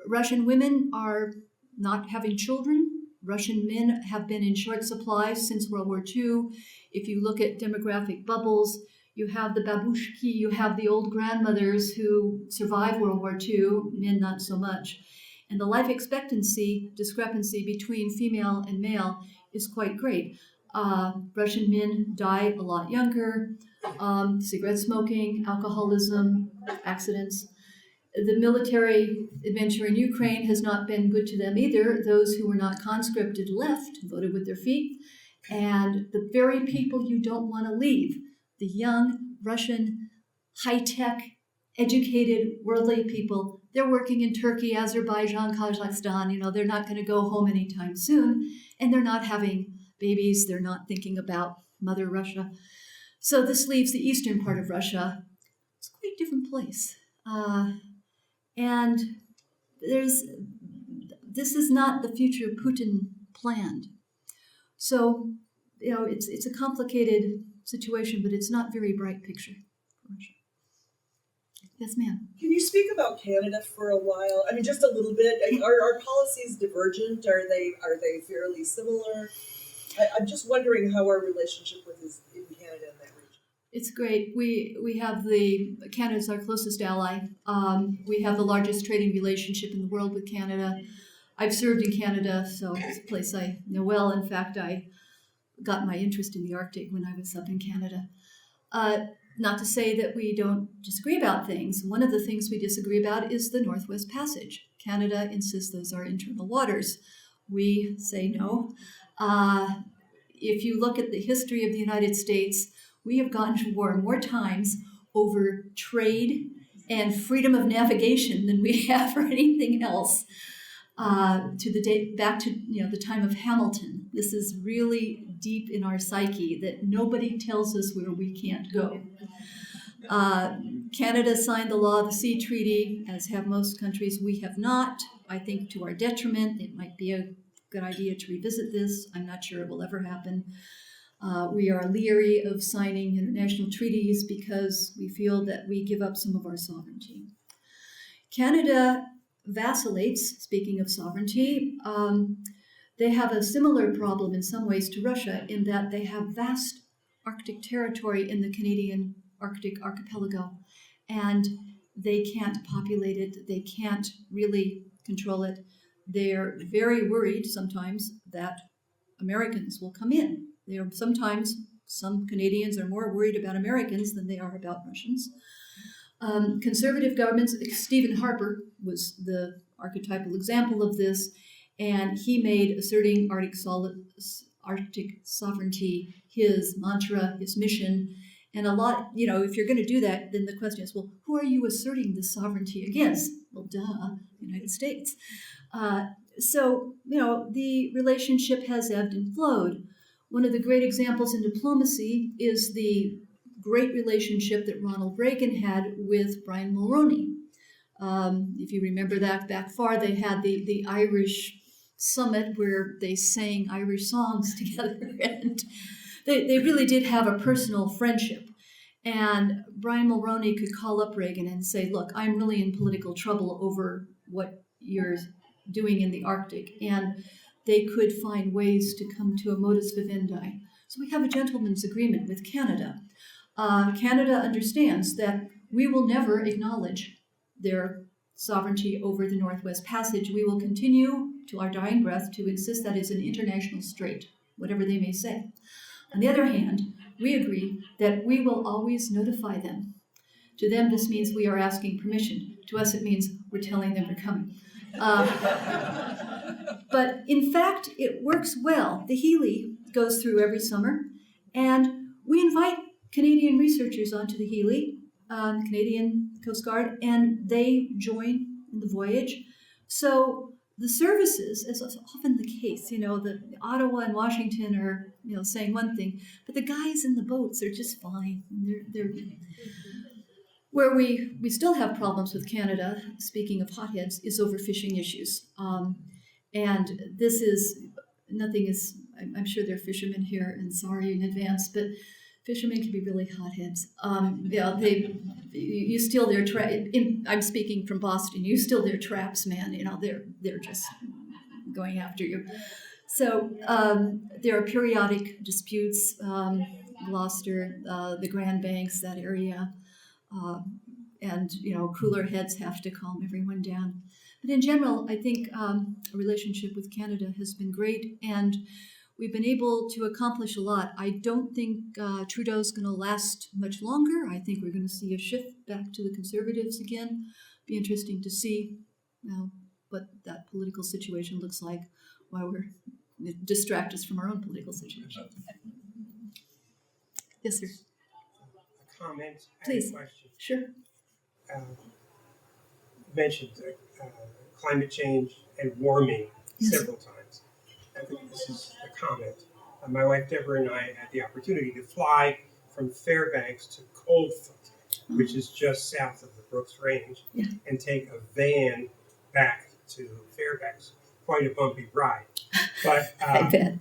Russian women are not having children. Russian men have been in short supply since World War II. If you look at demographic bubbles, you have the babushki, you have the old grandmothers who survived World War II, men not so much. And the life expectancy discrepancy between female and male is quite great. Russian men die a lot younger. Cigarette smoking, alcoholism, accidents. The military adventure in Ukraine has not been good to them either. Those who were not conscripted left, voted with their feet. And the very people you don't want to leave, the young Russian, high-tech, educated, worldly people, they're working in Turkey, Azerbaijan, Kazakhstan. They're not going to go home anytime soon. And they're not having babies. They're not thinking about Mother Russia. So this leaves the eastern part of Russia. It's a quite different place. And this is not the future Putin planned. So, it's a complicated situation, but it's not a very bright picture for Russia. Yes, ma'am. Can you speak about Canada for a while? I mean, just a little bit. Are our policies divergent? Are they fairly similar? I'm just wondering how our relationship with It's great. We have Canada's our closest ally. We have the largest trading relationship in the world with Canada. I've served in Canada, so it's a place I know well. In fact, I got my interest in the Arctic when I was up in Canada. Not to say that we don't disagree about things. One of the things we disagree about is the Northwest Passage. Canada insists those are internal waters. We say no. If you look at the history of the United States, we have gotten to war more times over trade and freedom of navigation than we have for anything else. To the day back to the time of Hamilton. This is really deep in our psyche that nobody tells us where we can't go. Canada signed the Law of the Sea Treaty, as have most countries. We have not. I think to our detriment. It might be a good idea to revisit this. I'm not sure it will ever happen. We are leery of signing international treaties because we feel that we give up some of our sovereignty. Canada vacillates, speaking of sovereignty. They have a similar problem in some ways to Russia in that they have vast Arctic territory in the Canadian Arctic archipelago, and they can't populate it. They can't really control it. They're very worried sometimes that Americans will come in. Sometimes some Canadians are more worried about Americans than they are about Russians. Conservative governments, Stephen Harper was the archetypal example of this, and he made asserting Arctic sovereignty his mantra, his mission. And a lot, if you're going to do that, then the question is, well, who are you asserting this sovereignty against? Well, the United States. So, the relationship has ebbed and flowed. One of the great examples in diplomacy is the great relationship that Ronald Reagan had with Brian Mulroney. If you remember that back far, they had the Irish summit where they sang Irish songs together, and they really did have a personal friendship. And Brian Mulroney could call up Reagan and say, look, I'm really in political trouble over what you're doing in the Arctic. And they could find ways to come to a modus vivendi. So we have a gentleman's agreement with Canada. Canada understands that we will never acknowledge their sovereignty over the Northwest Passage. We will continue to our dying breath to insist that it's an international strait, whatever they may say. On the other hand, we agree that we will always notify them. To them, this means we are asking permission. To us, it means we're telling them we're coming. But in fact, it works well. The Healy goes through every summer, and we invite Canadian researchers onto the Healy, Canadian Coast Guard, and they join in the voyage. So the services, as is often the case, the Ottawa and Washington are, saying one thing, but the guys in the boats are just fine. They're where we still have problems with Canada, speaking of hotheads, is over fishing issues. And this is, nothing is, I'm sure there are fishermen here, and sorry in advance, but fishermen can be really hotheads. You steal their I'm speaking from Boston. You steal their traps, man. They're just going after you. So there are periodic disputes. Gloucester, the Grand Banks, that area, and cooler heads have to calm everyone down. But in general, I think a relationship with Canada has been great, and we've been able to accomplish a lot. I don't think Trudeau's going to last much longer. I think we're going to see a shift back to the Conservatives again. Be interesting to see what that political situation looks like while distract us from our own political situation. Yes, sir. A comment Please. and a question. Sure. You mentioned climate change and warming several times. I think this is a comment. My wife Deborah and I had the opportunity to fly from Fairbanks to Coldfoot, which is just south of the Brooks Range, and take a van back to Fairbanks. Quite a bumpy ride. But I bet.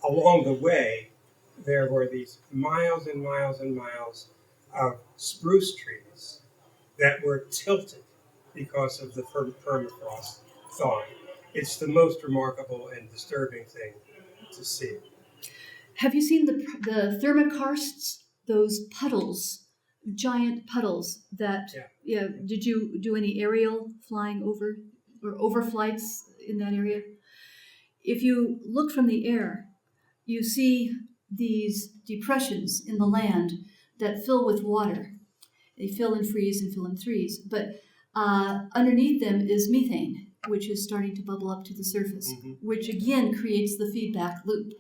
Along the way, there were these miles and miles and miles of spruce trees that were tilted because of the permafrost thawing. It's the most remarkable and disturbing thing to see. Have you seen the thermokarsts those puddles, giant puddles that, yeah, did you do any aerial flying over or overflights in that area? If you look from the air, you see these depressions in the land that fill with water. They fill and freeze and fill and freeze, but underneath them is methane, which is starting to bubble up to the surface, which again creates the feedback loop.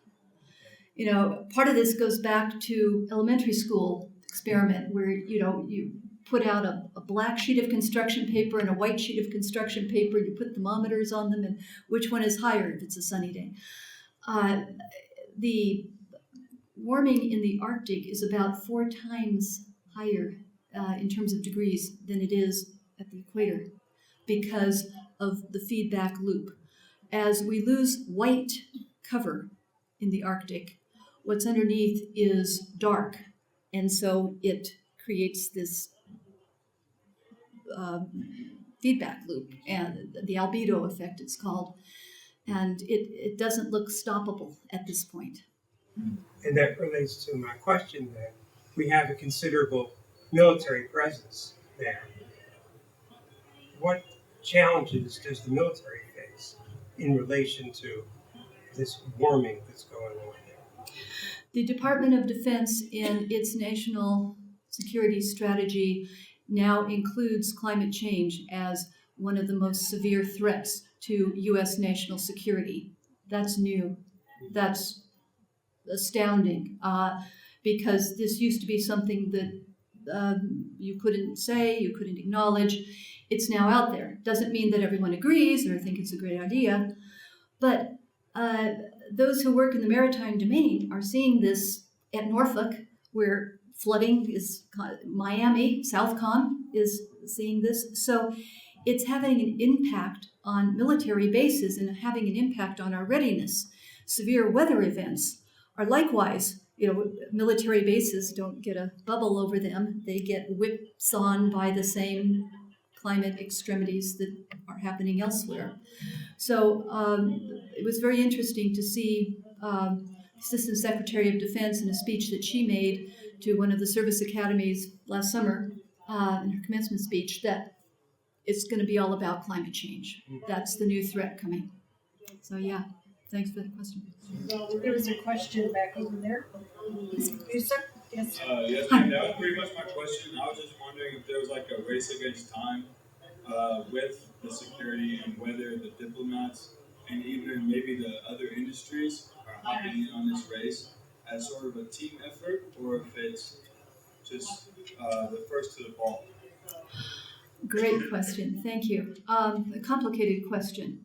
You know, part of this goes back to elementary school experiment where, you put out a black sheet of construction paper and a white sheet of construction paper, you put thermometers on them, and which one is higher if it's a sunny day. The warming in the Arctic is about 4 times higher in terms of degrees than it is at the equator because of the feedback loop. As we lose white cover in the Arctic, what's underneath is dark, and so it creates this feedback loop, and the albedo effect it's called, and it doesn't look stoppable at this point. And that relates to my question that we have a considerable military presence there. What challenges does the military face in relation to this warming that's going on there? The Department of Defense in its national security strategy now includes climate change as one of the most severe threats to U.S. national security. That's new. That's astounding because this used to be something that you couldn't say, you couldn't acknowledge. It's now out there. Doesn't mean that everyone agrees or think it's a great idea, but those who work in the maritime domain are seeing this at Norfolk, where flooding is, Miami, Southcom is seeing this. So it's having an impact on military bases and having an impact on our readiness. Severe weather events are likewise, military bases don't get a bubble over them. They get whipsawed by the same climate extremities that are happening elsewhere. So it was very interesting to see Assistant Secretary of Defense in a speech that she made to one of the service academies last summer in her commencement speech that it's going to be all about climate change. That's the new threat coming. So yeah, thanks for the question. There was a question back over there. You, sir? Yes. Yes, ma'am. That was pretty much my question. I was just wondering if there was like a race against time with the security and whether the diplomats and even maybe the other industries are hopping in on this race as sort of a team effort, or if it's just the first to the ball. Great question. Thank you. A complicated question.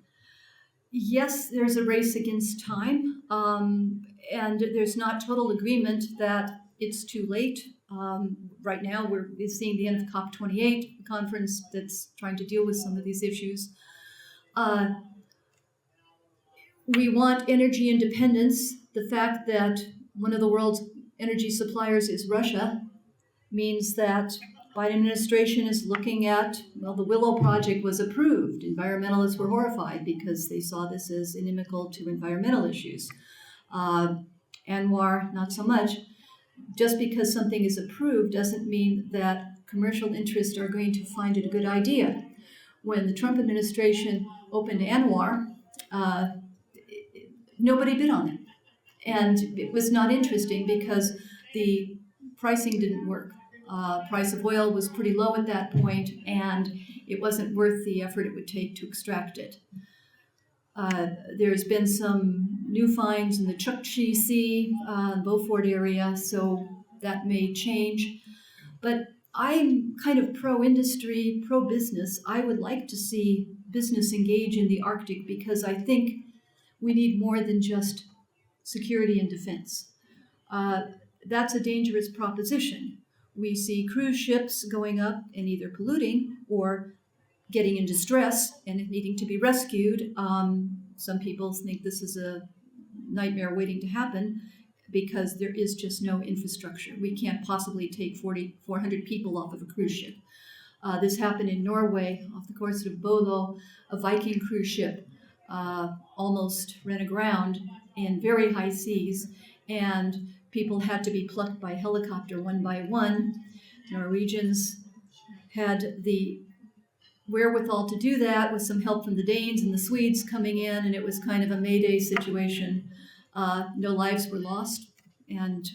Yes, there's a race against time, and there's not total agreement that it's too late. Right now, we're seeing the end of COP28, the conference that's trying to deal with some of these issues. We want energy independence. The fact that one of the world's energy suppliers is Russia means that Biden administration is looking at, the Willow Project was approved. Environmentalists were horrified because they saw this as inimical to environmental issues. Anwar, not so much. Just because something is approved doesn't mean that commercial interests are going to find it a good idea. When the Trump administration opened Anwar, nobody bid on it. And it was not interesting because the pricing didn't work. Price of oil was pretty low at that point, and it wasn't worth the effort it would take to extract it. There's been some new finds in the Chukchi Sea, Beaufort area, so that may change. But I'm kind of pro-industry, pro-business. I would like to see business engage in the Arctic because I think we need more than just security and defense. That's a dangerous proposition. We see cruise ships going up and either polluting or getting in distress and needing to be rescued. Some people think this is a nightmare waiting to happen because there is just no infrastructure. We can't possibly take 400 people off of a cruise ship. This happened in Norway off the coast of Bodø. A Viking cruise ship almost ran aground in very high seas, and people had to be plucked by helicopter one by one. Norwegians had the wherewithal to do that with some help from the Danes and the Swedes coming in, and it was kind of a Mayday situation. No lives were lost, and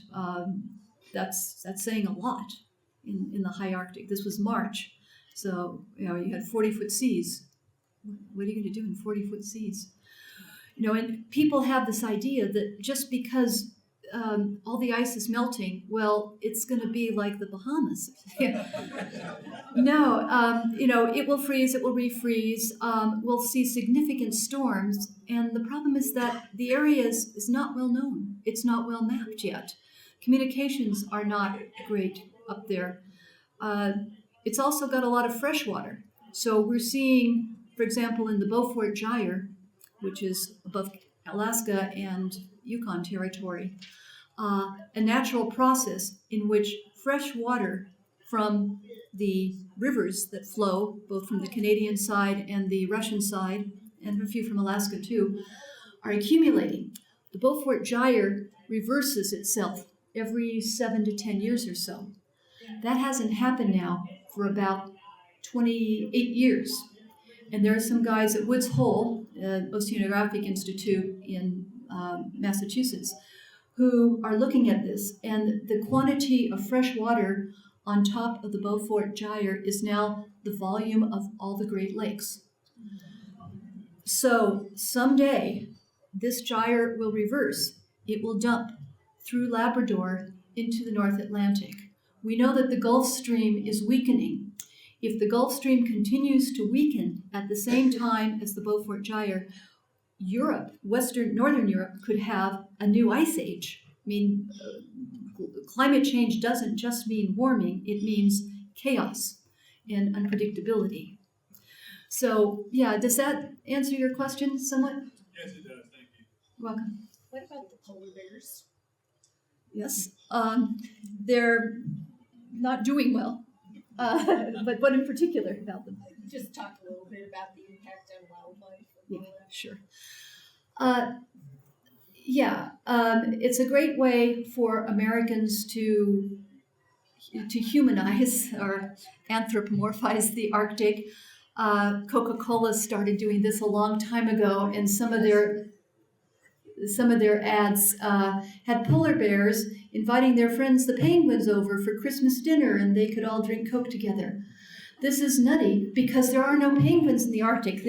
that's saying a lot in the high Arctic. This was March, so you had 40-foot seas. What are you going to do in 40-foot seas? And people have this idea that just because all the ice is melting, well, it's going to be like the Bahamas. No, it will freeze, it will refreeze. We'll see significant storms, and the problem is that the area is not well known. It's not well mapped yet. Communications are not great up there. It's also got a lot of fresh water. So we're seeing, for example, in the Beaufort Gyre, which is above Alaska and Yukon Territory, a natural process in which fresh water from the rivers that flow, both from the Canadian side and the Russian side, and a few from Alaska too, are accumulating. The Beaufort Gyre reverses itself every 7 to 10 years or so. That hasn't happened now for about 28 years. And there are some guys at Woods Hole, Oceanographic Institute in Massachusetts, who are looking at this. And the quantity of fresh water on top of the Beaufort Gyre is now the volume of all the Great Lakes. So someday, this gyre will reverse. It will dump through Labrador into the North Atlantic. We know that the Gulf Stream is weakening. If the Gulf Stream continues to weaken at the same time as the Beaufort Gyre, Northern Europe could have a new ice age. I mean, climate change doesn't just mean warming, it means chaos and unpredictability. So, yeah, does that answer your question somewhat? Yes, it does. Thank you. Welcome. What about the polar bears? Yes, they're not doing well. But what in particular about them? Just talk a little bit about the impact on wildlife. Yeah, sure. It's a great way for Americans to humanize or anthropomorphize the Arctic. Coca-Cola started doing this a long time ago, and some of their ads had polar bears inviting their friends, the penguins, over for Christmas dinner, and they could all drink Coke together. This is nutty because there are no penguins in the Arctic.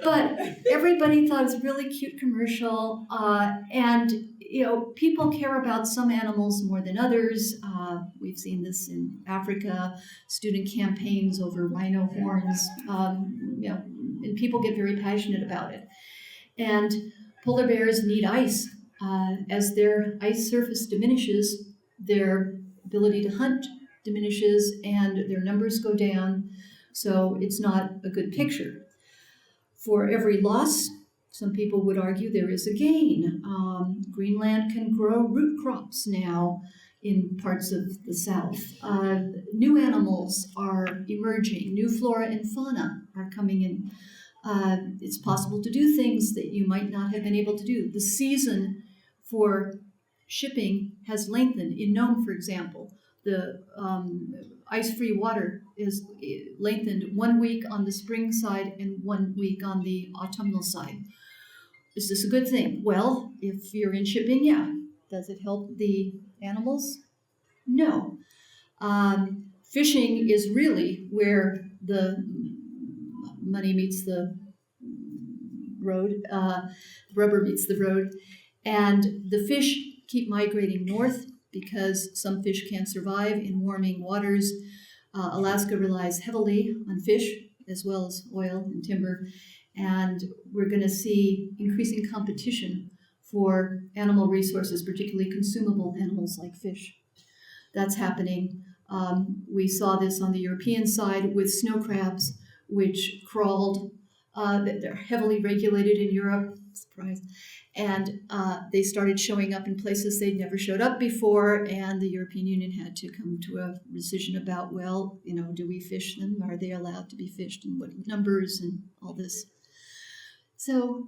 But everybody thought it was a really cute commercial, and people care about some animals more than others. We've seen this in Africa, student campaigns over rhino horns, and people get very passionate about it. And polar bears need ice. As their ice surface diminishes, their ability to hunt diminishes, and their numbers go down. So it's not a good picture. For every loss, some people would argue there is a gain. Greenland can grow root crops now in parts of the south. New animals are emerging. New flora and fauna are coming in. It's possible to do things that you might not have been able to do. The season for shipping has lengthened. In Nome, for example, the ice-free water is lengthened 1 week on the spring side and 1 week on the autumnal side. Is this a good thing? Well, if you're in shipping, yeah. Does it help the animals? No. Fishing is really where the money meets the road, rubber meets the road, and the fish keep migrating north because some fish can't survive in warming waters. Alaska relies heavily on fish as well as oil and timber, and we're going to see increasing competition for animal resources, particularly consumable animals like fish. That's happening. We saw this on the European side with snow crabs, which crawled. They're heavily regulated in Europe, surprise, and they started showing up in places they'd never showed up before, and the European Union had to come to a decision about, well, do we fish them? Are they allowed to be fished in what numbers and all this? So,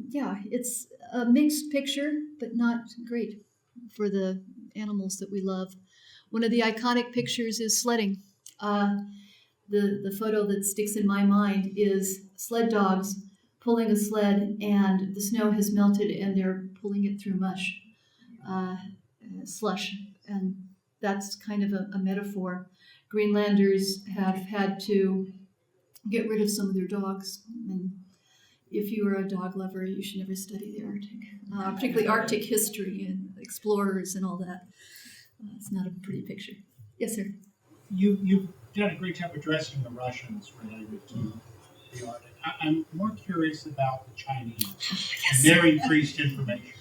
yeah, it's a mixed picture, but not great for the animals that we love. One of the iconic pictures is sledding. The photo that sticks in my mind is sled dogs pulling a sled, and the snow has melted, and they're pulling it through slush, and that's kind of a metaphor. Greenlanders have had to get rid of some of their dogs, and if you are a dog lover, you should never study the Arctic, particularly Arctic history and explorers and all that. It's not a pretty picture. Yes, sir. You've done a great job addressing the Russians related to the Arctic. I'm more curious about the Chinese and their increased information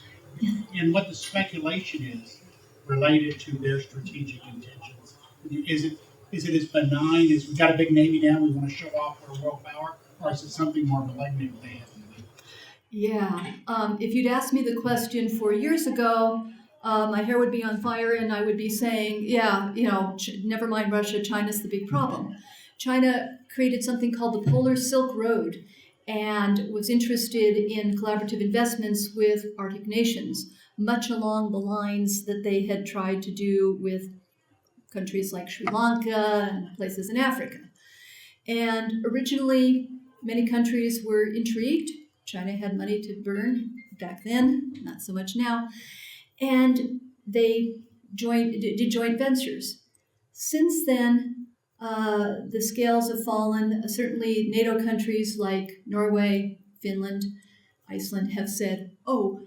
and what the speculation is related to their strategic intentions. Is it as benign as we've got a big navy now, we want to show off our world power, or is it something more malignant they have to do? Yeah. If you'd asked me the question 4 years ago, my hair would be on fire and I would be saying, yeah, never mind Russia, China's the big problem. China created something called the Polar Silk Road and was interested in collaborative investments with Arctic nations, much along the lines that they had tried to do with countries like Sri Lanka and places in Africa. And originally, many countries were intrigued. China had money to burn back then, not so much now. And they did joint ventures. Since then, the scales have fallen. Certainly, NATO countries like Norway, Finland, Iceland have said, oh,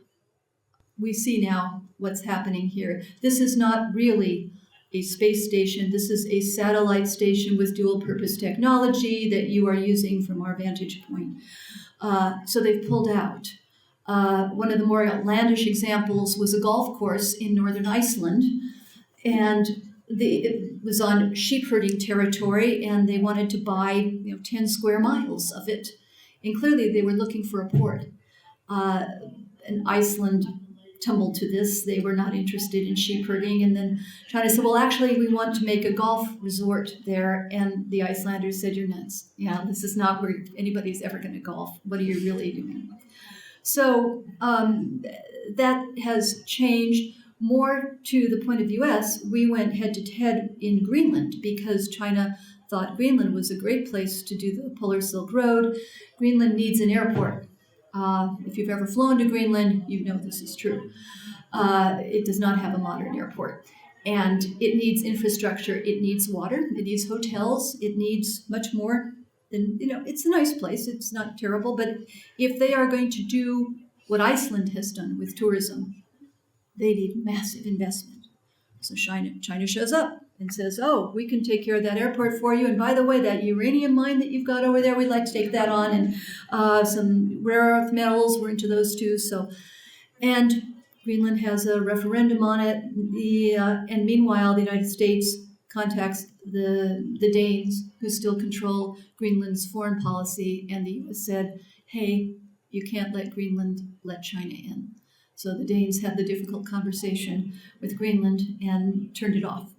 we see now what's happening here. This is not really a space station. This is a satellite station with dual purpose technology that you are using from our vantage point. So they've pulled out. One of the more outlandish examples was a golf course in northern Iceland, and it was on sheep herding territory, and they wanted to buy 10 square miles of it. And clearly they were looking for a port. And Iceland tumbled to this. They were not interested in sheep herding. And then China said, well, actually, we want to make a golf resort there. And the Icelanders said, you're nuts. Yeah, this is not where anybody's ever going to golf. What are you really doing? So that has changed. More to the point of the U.S., we went head to head in Greenland because China thought Greenland was a great place to do the Polar Silk Road. Greenland needs an airport. If you've ever flown to Greenland, you know this is true. It does not have a modern airport. And it needs infrastructure. It needs water. It needs hotels. It needs much more than, it's a nice place. It's not terrible. But if they are going to do what Iceland has done with tourism, they need massive investment. So China shows up and says, oh, we can take care of that airport for you. And by the way, that uranium mine that you've got over there, we'd like to take that on. And some rare earth metals, we're into those too. And Greenland has a referendum on it. And meanwhile, the United States contacts the Danes, who still control Greenland's foreign policy. And the U.S. said, hey, you can't let Greenland let China in. So the Danes had the difficult conversation with Greenland and turned it off.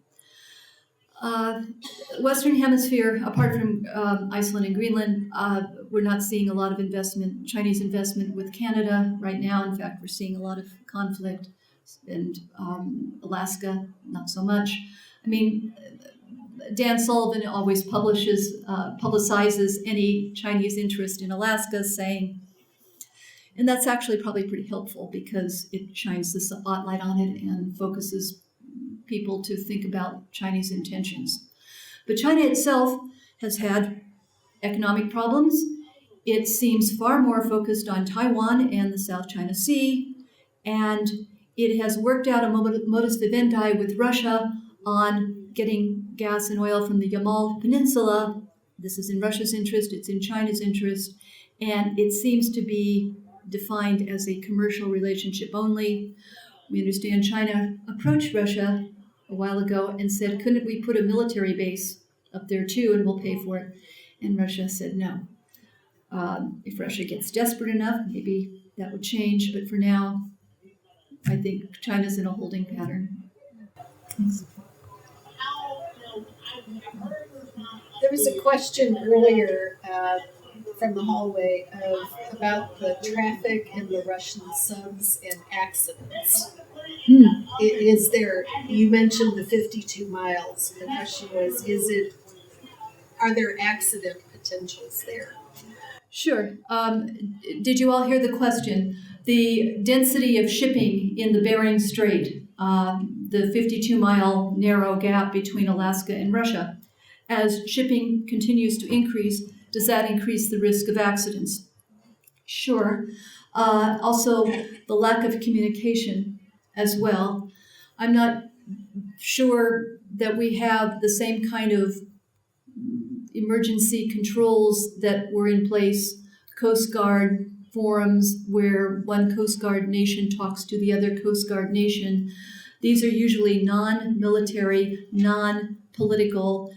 Western Hemisphere, apart from Iceland and Greenland, we're not seeing a lot of investment, Chinese investment with Canada right now. In fact, we're seeing a lot of conflict. And Alaska, not so much. I mean, Dan Sullivan always publicizes any Chinese interest in Alaska, saying, and that's actually probably pretty helpful because it shines the spotlight on it and focuses people to think about Chinese intentions. But China itself has had economic problems. It seems far more focused on Taiwan and the South China Sea, and it has worked out a modus vivendi with Russia on getting gas and oil from the Yamal Peninsula. This is in Russia's interest, it's in China's interest, and it seems to be defined as a commercial relationship only. We understand China approached Russia a while ago and said, couldn't we put a military base up there too and we'll pay for it? And Russia said no. If Russia gets desperate enough, maybe that would change. But for now, I think China's in a holding pattern. Thanks. There was a question earlier from the hallway about the traffic and the Russian subs and accidents. Is there, you mentioned the 52 miles. The question was, are there accident potentials there? Sure. Did you all hear the question? The density of shipping in the Bering Strait, the 52-mile narrow gap between Alaska and Russia. As shipping continues to increase, does that increase the risk of accidents? Sure. Also, the lack of communication as well. I'm not sure that we have the same kind of emergency controls that were in place, Coast Guard forums where one Coast Guard nation talks to the other Coast Guard nation. These are usually non-military, non-political.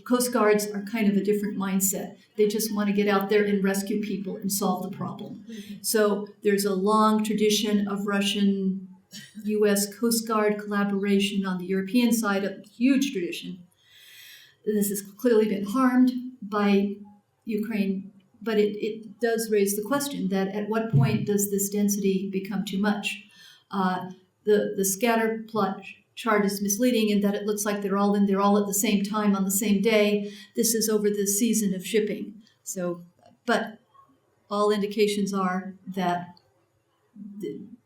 Coast Guards are kind of a different mindset. They just want to get out there and rescue people and solve the problem. So there's a long tradition of Russian U.S. Coast Guard collaboration on the European side, a huge tradition. This has clearly been harmed by Ukraine, but it does raise the question that at what point does this density become too much? The scatter plot chart is misleading in that it looks like they're all in there all at the same time on the same day. This is over the season of shipping. So, but all indications are that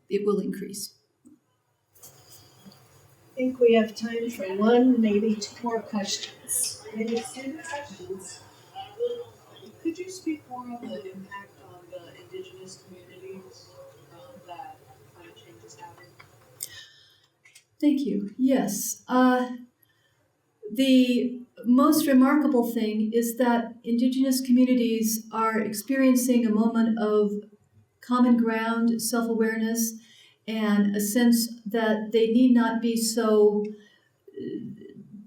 it will increase. I think we have time for one, maybe two more questions. Any student questions? Could you speak more on the impact on the indigenous communities that climate change is having? Thank you. Yes. The most remarkable thing is that indigenous communities are experiencing a moment of common ground, self-awareness, and a sense that they need not be so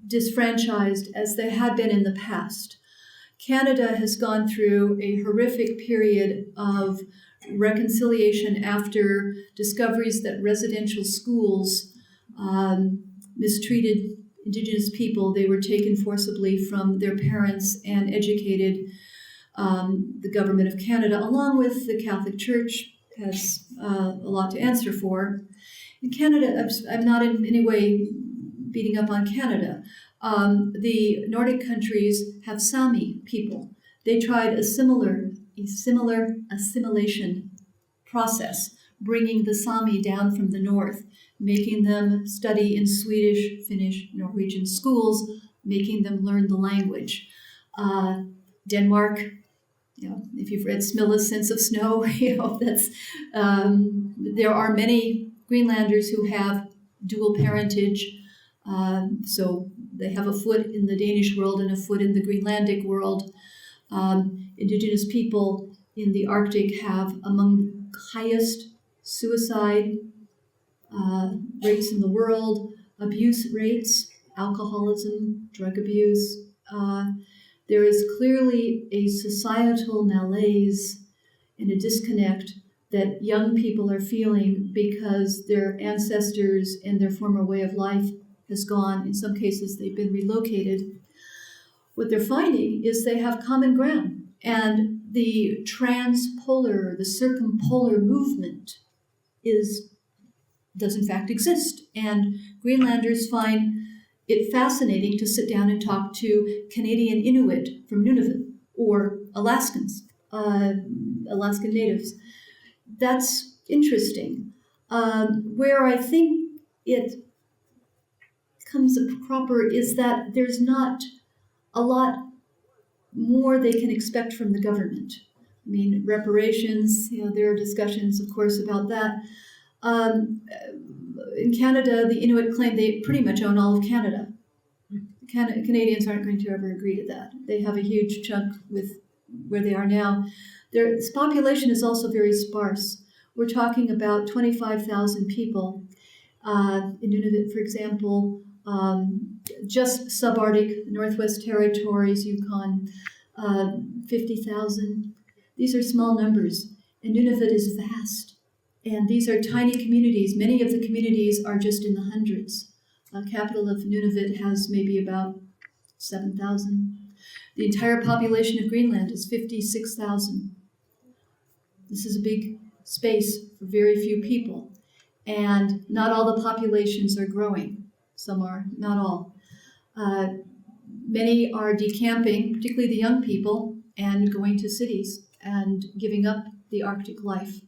disfranchised as they had been in the past. Canada has gone through a horrific period of reconciliation after discoveries that residential schools mistreated Indigenous people. They were taken forcibly from their parents and educated. The government of Canada, along with the Catholic Church, has a lot to answer for. In Canada, I'm not in any way beating up on Canada. The Nordic countries have Sami people. They tried a similar assimilation process, bringing the Sami down from the north, making them study in Swedish, Finnish, Norwegian schools, making them learn the language. Denmark, if you've read Smilla's Sense of Snow, that's there are many Greenlanders who have dual parentage, so they have a foot in the Danish world and a foot in the Greenlandic world. Indigenous people in the Arctic have among highest suicide rates in the world, abuse rates, alcoholism, drug abuse. There is clearly a societal malaise and a disconnect that young people are feeling because their ancestors and their former way of life has gone. In some cases, they've been relocated. What they're finding is they have common ground, and the transpolar, the circumpolar movement does in fact exist. And Greenlanders find it fascinating to sit down and talk to Canadian Inuit from Nunavut or Alaskans, Alaskan natives. That's interesting. Where I think it comes up proper is that there's not a lot more they can expect from the government. I mean, reparations, there are discussions, of course, about that. In Canada, the Inuit claim they pretty much own all of Canada. Canadians aren't going to ever agree to that. They have a huge chunk with where they are now. Their population is also very sparse. We're talking about 25,000 people. In Nunavut, for example, just subarctic, Northwest Territories, Yukon, 50,000. These are small numbers, and Nunavut is vast. And these are tiny communities. Many of the communities are just in the hundreds. Capital of Nunavut has maybe about 7,000. The entire population of Greenland is 56,000. This is a big space for very few people. And not all the populations are growing. Some are, not all. Many are decamping, particularly the young people, and going to cities and giving up the Arctic life,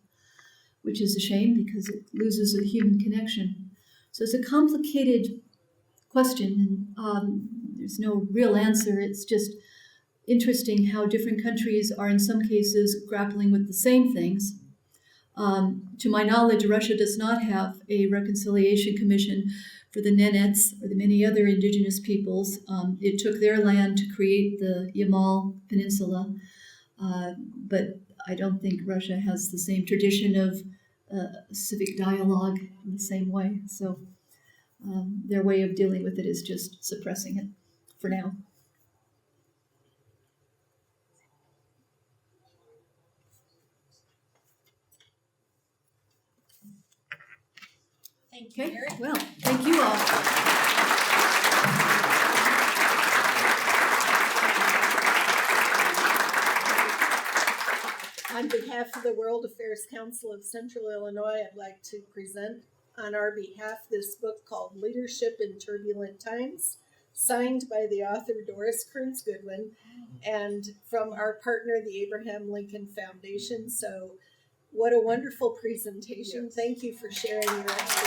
which is a shame because it loses a human connection. So it's a complicated question, and there's no real answer. It's just interesting how different countries are in some cases grappling with the same things. To my knowledge, Russia does not have a reconciliation commission for the Nenets or the many other indigenous peoples. It took their land to create the Yamal Peninsula, but I don't think Russia has the same tradition of civic dialogue in the same way. So their way of dealing with it is just suppressing it for now. Thank you, Okay, Mary. well, thank you all. On behalf of the World Affairs Council of Central Illinois, I'd like to present on our behalf this book called Leadership in Turbulent Times, signed by the author Doris Kearns Goodwin and from our partner, the Abraham Lincoln Foundation. So what a wonderful presentation. Yes. Thank you for sharing your expertise.